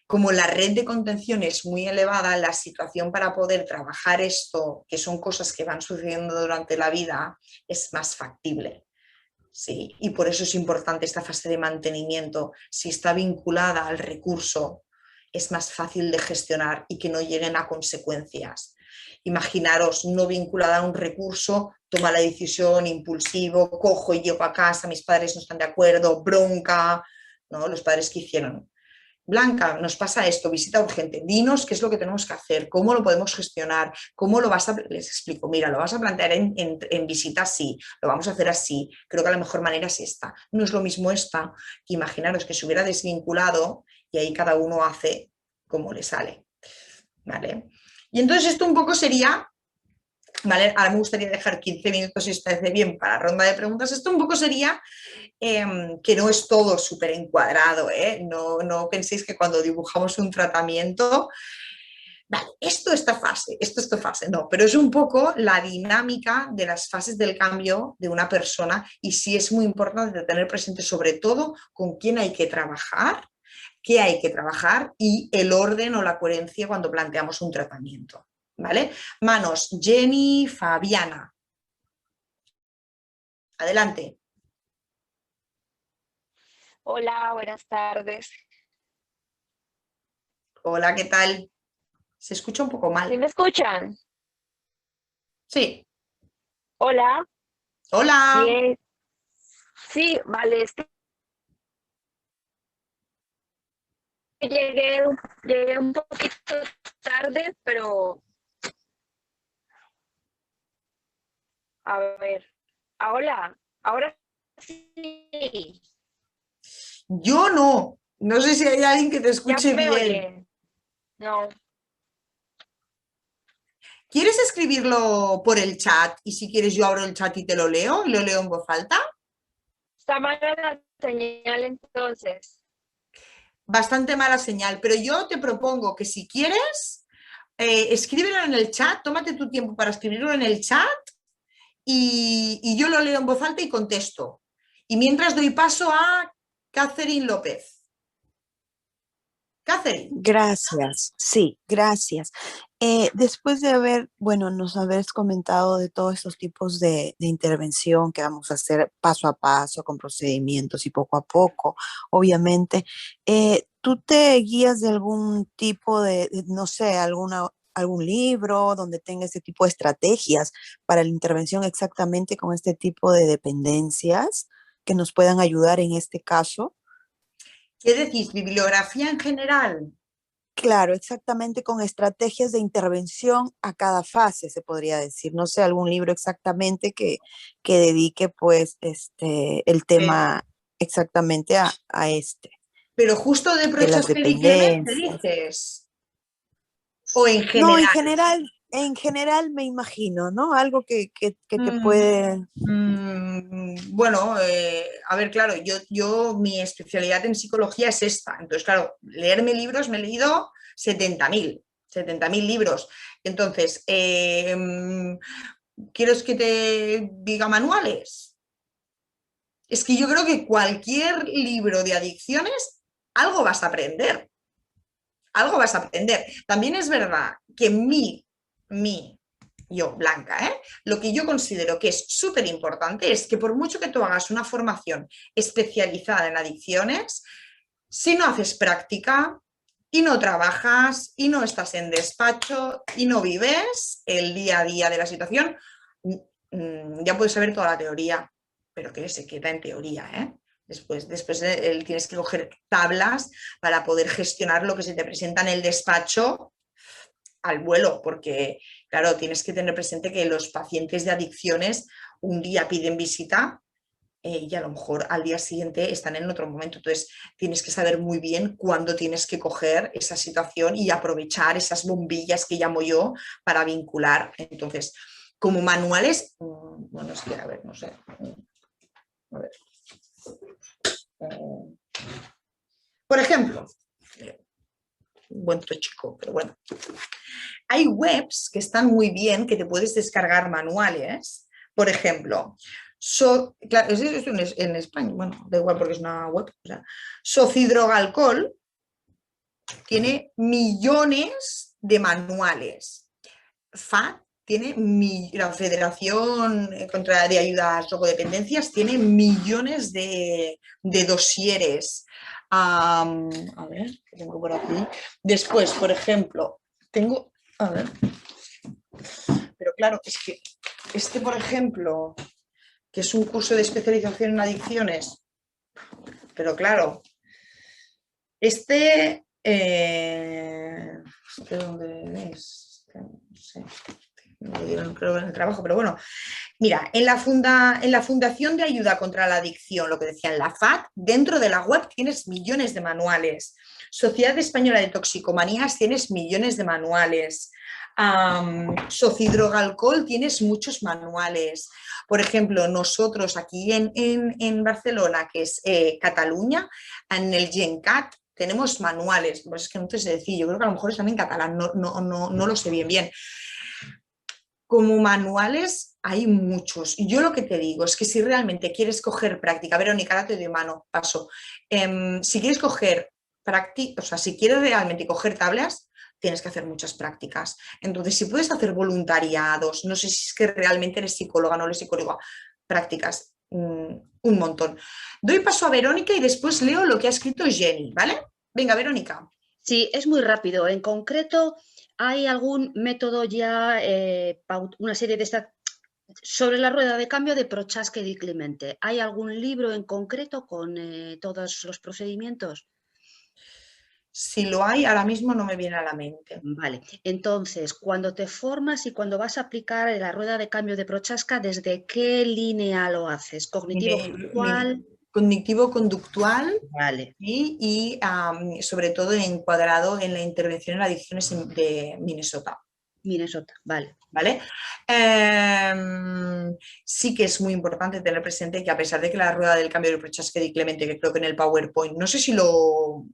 como la red de contención es muy elevada, la situación para poder trabajar esto, que son cosas que van sucediendo durante la vida, es más factible. Sí, y por eso es importante esta fase de mantenimiento. Si está vinculada al recurso, es más fácil de gestionar y que no lleguen a consecuencias. Imaginaros, no vinculada a un recurso, toma la decisión, impulsivo, cojo y llego a casa, mis padres no están de acuerdo, bronca, ¿no? Los padres que hicieron. Blanca, nos pasa esto, visita urgente, dinos qué es lo que tenemos que hacer, cómo lo podemos gestionar, cómo lo vas a... Les explico, mira, lo vas a plantear en visita así, lo vamos a hacer así, creo que la mejor manera es esta. No es lo mismo esta, que imaginaros que se hubiera desvinculado y ahí cada uno hace como le sale, ¿vale? Y entonces esto un poco sería... ¿Vale? Ahora me gustaría dejar 15 minutos, si os parece bien, para la ronda de preguntas. Esto un poco sería que no es todo súper encuadrado, ¿eh? No penséis que cuando dibujamos un tratamiento, vale, esto esta fase, no, pero es un poco la dinámica de las fases del cambio de una persona y sí es muy importante tener presente sobre todo con quién hay que trabajar, qué hay que trabajar y el orden o la coherencia cuando planteamos un tratamiento. ¿Vale? Manos, Jenny, Fabiana. Adelante. Hola, buenas tardes. Hola, ¿qué tal? Se escucha un poco mal. ¿Sí me escuchan? Sí. Hola. Hola. Bien. Sí, vale, es que llegué un poquito tarde, pero a ver, ahora sí, Yo no. No sé si hay alguien que te ya escuche me bien. oyen. No, ¿Quieres escribirlo por el chat? Y si quieres yo abro el chat y te lo leo y lo leo en voz alta. está mala la señal entonces. Bastante mala señal, pero yo te propongo que si quieres, escríbelo en el chat, tómate tu tiempo para escribirlo en el chat y yo lo leo en voz alta y contesto. Y mientras doy paso a Catherine López. Catherine. Gracias, sí, gracias. Después de nos habéis comentado de todos estos tipos de intervención que vamos a hacer paso a paso, con procedimientos y poco a poco, obviamente, ¿tú te guías de algún tipo no sé, algún libro donde tenga este tipo de estrategias para la intervención exactamente con este tipo de dependencias que nos puedan ayudar en este caso? ¿Qué decís? ¿Bibliografía en general? Claro, exactamente con estrategias de intervención a cada fase, se podría decir. No sé, algún libro exactamente que dedique pues el tema exactamente a este, Pero justo de de las Processed Clemente, dependencias. dices. O en No, general. en general me imagino, ¿no? Algo que te Mm, puede... Bueno, a ver, claro, yo mi especialidad en psicología es esta. Entonces, claro, leerme libros, me he leído 70.000 libros. Entonces, ¿quieres que te diga manuales? Es que yo creo que cualquier libro de adicciones, algo vas a aprender. Algo vas a aprender. También es verdad que yo, Blanca, lo que yo considero que es súper importante es que por mucho que tú hagas una formación especializada en adicciones, si no haces práctica y no trabajas y no estás en despacho y no vives el día a día de la situación, ya puedes saber toda la teoría, pero que se queda en teoría, ¿eh? Después tienes que coger tablas para poder gestionar lo que se te presenta en el despacho al vuelo, porque claro, tienes que tener presente que los pacientes de adicciones un día piden visita y a lo mejor al día siguiente están en otro momento. Entonces tienes que saber muy bien cuándo tienes que coger esa situación y aprovechar esas bombillas que llamo yo para vincular. Entonces, como manuales, bueno, es que a ver, no sé. A ver. Por ejemplo, buen chico, pero bueno. Hay webs que están muy bien, que te puedes descargar manuales. Por ejemplo, claro, es en España, bueno, da igual porque es una web. O sea, Socidrogalcol tiene millones de manuales. FAT tiene, la Federación contra de Ayuda a las Drogodependencias tiene millones de dosieres. A ver, ¿qué tengo por aquí? Después, por ejemplo, tengo, a ver, pero claro, es que por ejemplo, que es un curso de especialización en adicciones, pero claro, ¿De dónde es? No sé, me lo dieron creo en el trabajo, pero bueno. Mira, en la Fundación de Ayuda contra la Adicción, lo que decía en la FAD, dentro de la web tienes millones de manuales. Sociedad Española de Toxicomanías tienes millones de manuales. Socidrogalcohol tienes muchos manuales. Por ejemplo, nosotros aquí en Barcelona, que es Cataluña, en el GenCat, tenemos manuales. Pues es que no te sé decir, yo creo que a lo mejor están en catalán, no lo sé bien. Como manuales hay muchos. Y yo lo que te digo es que si realmente quieres coger práctica, Verónica, ahora te doy mano, paso. Si quieres coger práctica, o sea, si quieres realmente coger tablas, tienes que hacer muchas prácticas. Entonces, si puedes hacer voluntariados, no sé si es que realmente eres psicóloga, no eres psicóloga, prácticas, un montón. Doy paso a Verónica y después leo lo que ha escrito Jenny, ¿vale? Venga, Verónica. Sí, es muy rápido. En concreto, ¿hay algún método ya, una serie de estas, sobre la rueda de cambio de Prochaska y Clemente? ¿Hay algún libro en concreto con todos los procedimientos? Si lo hay, ahora mismo no me viene a la mente. Vale, entonces, cuando te formas y cuando vas a aplicar la rueda de cambio de Prochaska, ¿desde qué línea lo haces? ¿Cognitivo-conductual? Cognitivo-conductual, Vale. y sobre todo encuadrado en la intervención en adicciones de Minnesota. Minnesota, vale. ¿Vale? Sí que es muy importante tener presente que a pesar de que la rueda del cambio de Prochaska y Clemente, que creo que en el PowerPoint, no sé si lo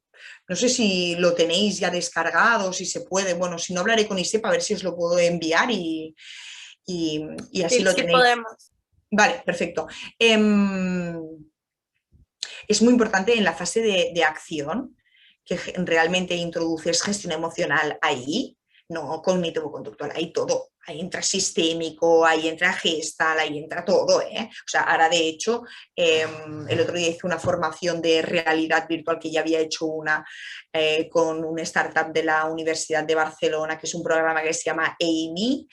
tenéis ya descargado, si se puede, bueno, si no hablaré con ISEP a ver si os lo puedo enviar y así Sí, lo sí tenéis. podemos. Vale, perfecto. Es muy importante en la fase de acción, que realmente introduces gestión emocional ahí, no cognitivo-conductual, ahí todo. Ahí entra sistémico, ahí entra gestal, ahí entra todo. O sea, ahora de hecho, el otro día hice una formación de realidad virtual que ya había hecho una con una startup de la Universidad de Barcelona, que es un programa que se llama Amy,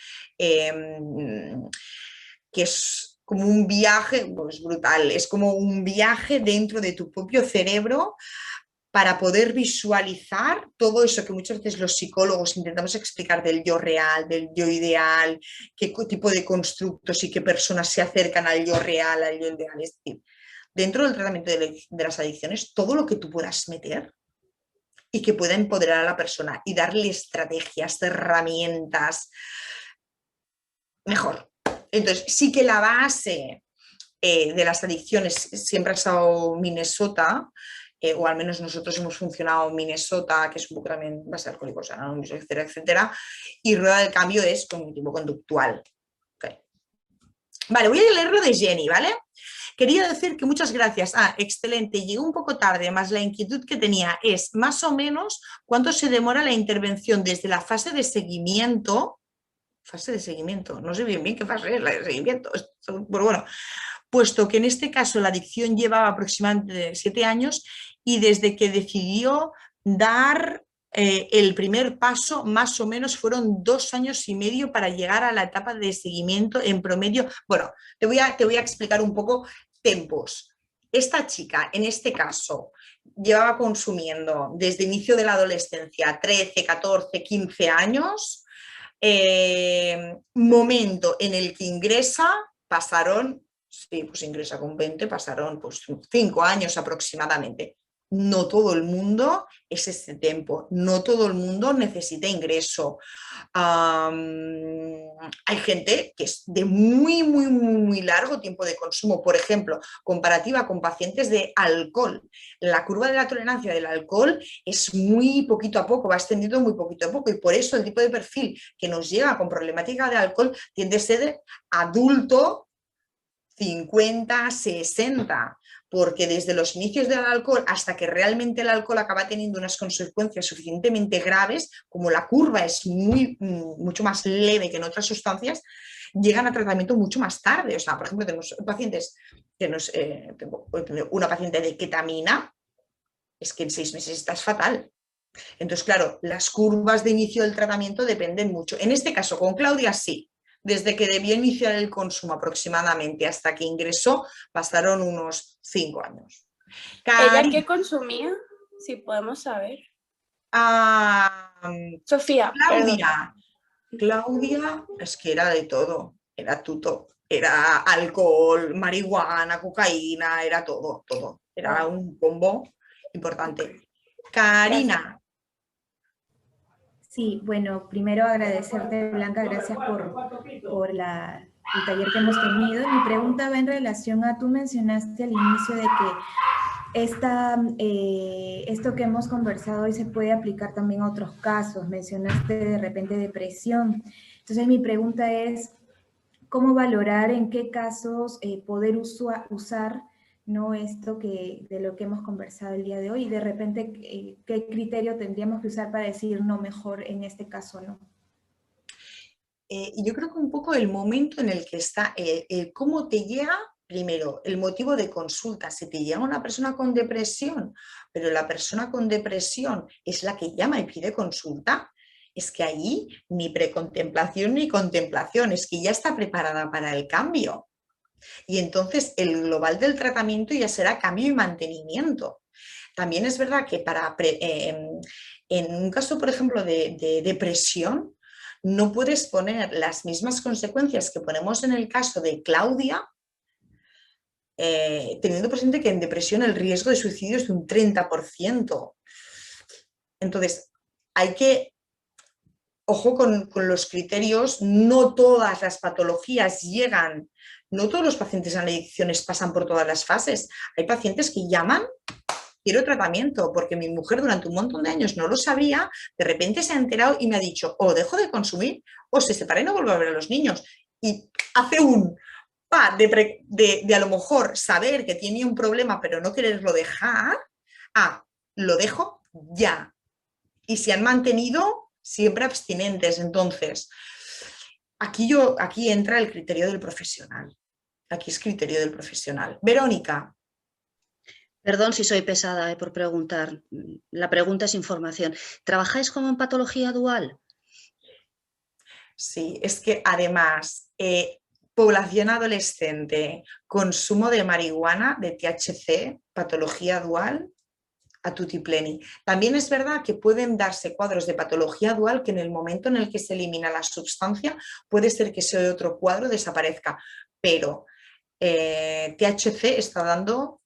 que es como un viaje, pues brutal, es como un viaje dentro de tu propio cerebro para poder visualizar todo eso que muchas veces los psicólogos intentamos explicar del yo real, del yo ideal, qué tipo de constructos y qué personas se acercan al yo real, al yo ideal. Es decir, dentro del tratamiento de las adicciones, todo lo que tú puedas meter y que pueda empoderar a la persona y darle estrategias, herramientas, mejor. Entonces, sí que la base de las adicciones siempre ha estado Minnesota, o al menos nosotros hemos funcionado en Minnesota, que es un poco también base alcohólicos anónimos, etcétera, etcétera, y rueda del cambio es cognitivo-conductual. Okay. Vale, voy a leer lo de Jenny, ¿vale? Quería decir que muchas gracias. Excelente, llegó un poco tarde, más la inquietud que tenía es más o menos cuánto se demora la intervención desde la fase de seguimiento. Fase de seguimiento, no sé bien qué fase es la de seguimiento, pero bueno, puesto que en este caso la adicción llevaba aproximadamente 7 años y desde que decidió dar el primer paso, más o menos fueron 2 años y medio para llegar a la etapa de seguimiento en promedio. Bueno, te voy a explicar un poco tempos. Esta chica, en este caso, llevaba consumiendo desde inicio de la adolescencia 13, 14, 15 años. Momento en el que ingresa, pasaron, sí, pues ingresa con 20, pasaron pues 5 años aproximadamente. No todo el mundo es ese tiempo, no todo el mundo necesita ingreso. Hay gente que es de muy largo tiempo de consumo, por ejemplo, comparativa con pacientes de alcohol. La curva de la tolerancia del alcohol es muy poquito a poco, va extendiendo muy poquito a poco y por eso el tipo de perfil que nos llega con problemática de alcohol tiende a ser adulto 50, 60, porque desde los inicios del alcohol hasta que realmente el alcohol acaba teniendo unas consecuencias suficientemente graves, como la curva es mucho más leve que en otras sustancias, llegan a tratamiento mucho más tarde. O sea, por ejemplo, tenemos pacientes, tengo una paciente de ketamina, es que en 6 meses estás fatal. Entonces, claro, las curvas de inicio del tratamiento dependen mucho. En este caso, con Claudia sí. Desde que debió iniciar el consumo aproximadamente hasta que ingresó, pasaron unos 5 años. ¿Ella qué consumía? Sí, podemos saber. Sofía. Claudia. Claudia es que era de todo, era tuto, era alcohol, marihuana, cocaína, era todo, todo. Era un combo importante. Karina. Sí, bueno, primero agradecerte, Blanca, gracias por el taller que hemos tenido. Mi pregunta va en relación a, tú mencionaste al inicio de que esto que hemos conversado hoy se puede aplicar también a otros casos. Mencionaste de repente depresión. Entonces mi pregunta es, ¿cómo valorar en qué casos poder usar ¿no? esto de lo que hemos conversado el día de hoy? Y de repente, ¿qué criterio tendríamos que usar para decir no, mejor en este caso no? Yo creo que un poco el momento en el que está, cómo te llega, primero, el motivo de consulta. Si te llega una persona con depresión, pero la persona con depresión es la que llama y pide consulta, es que ahí ni precontemplación ni contemplación, es que ya está preparada para el cambio. Y entonces el global del tratamiento ya será cambio y mantenimiento. También es verdad que en un caso, por ejemplo, de depresión, no puedes poner las mismas consecuencias que ponemos en el caso de Claudia, teniendo presente que en depresión el riesgo de suicidio es de un 30%. Entonces, hay que, ojo con los criterios, no todas las patologías llegan, no todos los pacientes en adicciones pasan por todas las fases. Hay pacientes que llaman, quiero tratamiento, porque mi mujer durante un montón de años no lo sabía, de repente se ha enterado y me ha dicho, o dejo de consumir, o se separa y no vuelvo a ver a los niños. Y hace un de a lo mejor saber que tiene un problema pero no quererlo dejar, lo dejo ya. Y se han mantenido siempre abstinentes. Entonces, aquí entra el criterio del profesional. Aquí es criterio del profesional. Verónica. Perdón si soy pesada por preguntar. La pregunta es información. ¿Trabajáis como en patología dual? Sí, es que además, población adolescente, consumo de marihuana, de THC, patología dual, a tutti pleni. También es verdad que pueden darse cuadros de patología dual que en el momento en el que se elimina la sustancia puede ser que ese otro cuadro desaparezca, pero THC está dando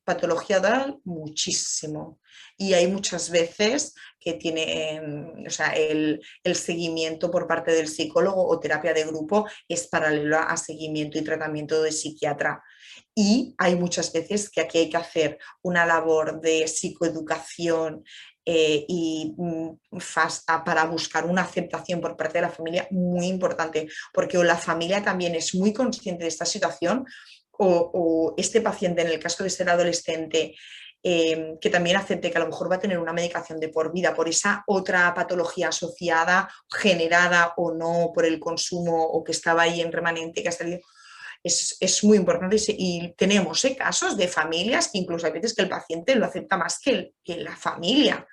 patología dual muchísimo y hay muchas veces que tiene, o sea, el seguimiento por parte del psicólogo o terapia de grupo es paralelo a seguimiento y tratamiento de psiquiatra. Y hay muchas veces que aquí hay que hacer una labor de psicoeducación para buscar una aceptación por parte de la familia muy importante, porque o la familia también es muy consciente de esta situación o este paciente, en el caso de ser adolescente, que también acepte que a lo mejor va a tener una medicación de por vida por esa otra patología asociada, generada o no por el consumo o que estaba ahí en remanente, que ha salido. Es muy importante y tenemos casos de familias que incluso hay veces que el paciente lo acepta más que la familia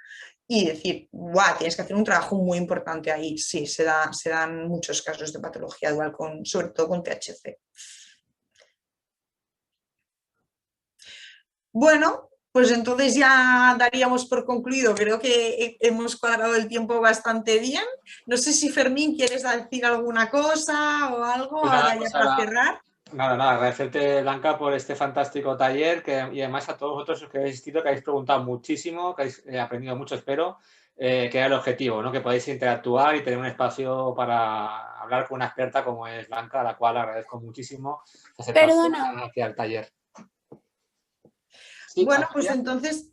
y decir, guau, tienes que hacer un trabajo muy importante ahí. Sí, se dan muchos casos de patología dual, sobre todo con THC. Bueno, pues entonces ya daríamos por concluido. Creo que hemos cuadrado el tiempo bastante bien. No sé si Fermín quieres decir alguna cosa o algo Pues ahora ya para cerrar. Nada, agradecerte, Blanca, por este fantástico taller y además a todos vosotros que habéis asistido, que habéis preguntado muchísimo, que habéis aprendido mucho, espero, que era el objetivo, ¿no? Que podáis interactuar y tener un espacio para hablar con una experta como es Blanca, a la cual agradezco muchísimo. Perdona. Hacia el taller. Sí, bueno, pues entonces,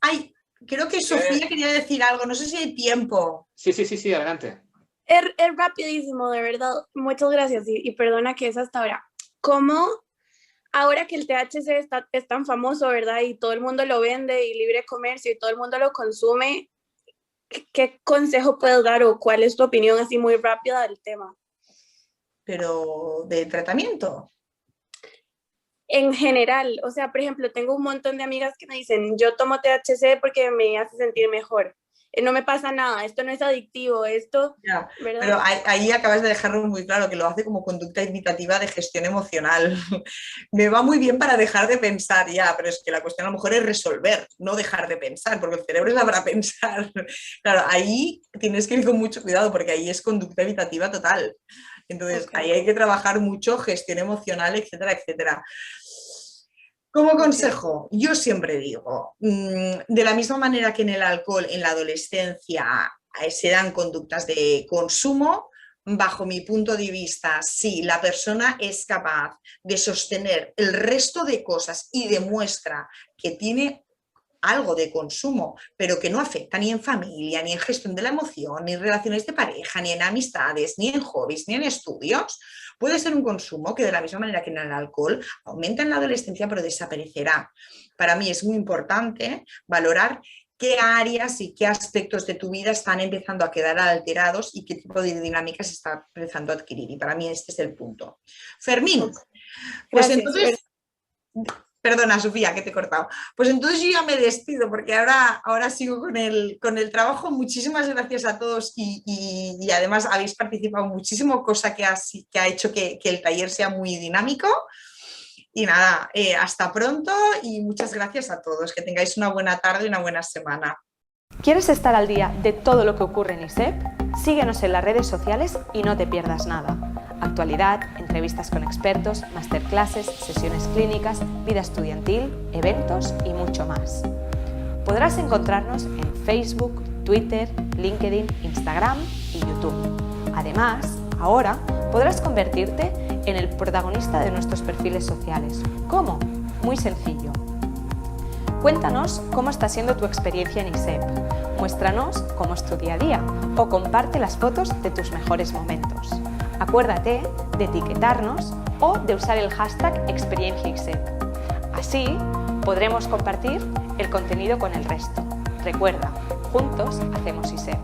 creo que Sofía quería decir algo, no sé si hay tiempo. Sí, adelante. Es rapidísimo, de verdad. Muchas gracias y perdona que es hasta ahora. ¿Cómo ahora que el THC es tan famoso, verdad? Y todo el mundo lo vende y libre comercio y todo el mundo lo consume, ¿qué consejo puedes dar o cuál es tu opinión así muy rápida del tema? Pero, ¿de tratamiento? En general, o sea, por ejemplo, tengo un montón de amigas que me dicen, yo tomo THC porque me hace sentir mejor. no me pasa nada, esto no es adictivo, esto, Ya, ¿verdad? pero ahí acabas de dejarlo muy claro, que lo hace como conducta imitativa de gestión emocional. Me va muy bien para dejar de pensar ya, pero es que la cuestión a lo mejor es resolver, no dejar de pensar, porque el cerebro es para pensar. Claro, ahí tienes que ir con mucho cuidado, porque ahí es conducta evitativa total. Entonces, ahí hay que trabajar mucho, gestión emocional, etcétera, etcétera. Como consejo, yo siempre digo, de la misma manera que en el alcohol en la adolescencia se dan conductas de consumo, bajo mi punto de vista, si la persona es capaz de sostener el resto de cosas y demuestra que tiene algo de consumo, pero que no afecta ni en familia, ni en gestión de la emoción, ni en relaciones de pareja, ni en amistades, ni en hobbies, ni en estudios, puede ser un consumo que de la misma manera que en el alcohol aumenta en la adolescencia, pero desaparecerá. Para mí es muy importante valorar qué áreas y qué aspectos de tu vida están empezando a quedar alterados y qué tipo de dinámicas está empezando a adquirir. Y para mí este es el punto. Fermín, pues Gracias. entonces... Perdona, Sofía, que te he cortado. Pues entonces yo ya me despido porque ahora sigo con el trabajo. Muchísimas gracias a todos y además habéis participado muchísimo, cosa que ha hecho que el taller sea muy dinámico. Y nada, hasta pronto y muchas gracias a todos. Que tengáis una buena tarde y una buena semana. ¿Quieres estar al día de todo lo que ocurre en ISEP? Síguenos en las redes sociales y no te pierdas nada. Actualidad, entrevistas con expertos, masterclasses, sesiones clínicas, vida estudiantil, eventos y mucho más. Podrás encontrarnos en Facebook, Twitter, LinkedIn, Instagram y YouTube. Además, ahora podrás convertirte en el protagonista de nuestros perfiles sociales. ¿Cómo? Muy sencillo. Cuéntanos cómo está siendo tu experiencia en ISEP, muéstranos cómo es tu día a día o comparte las fotos de tus mejores momentos. Acuérdate de etiquetarnos o de usar el hashtag Experiencia ISEP. Así podremos compartir el contenido con el resto. Recuerda, juntos hacemos ISEP.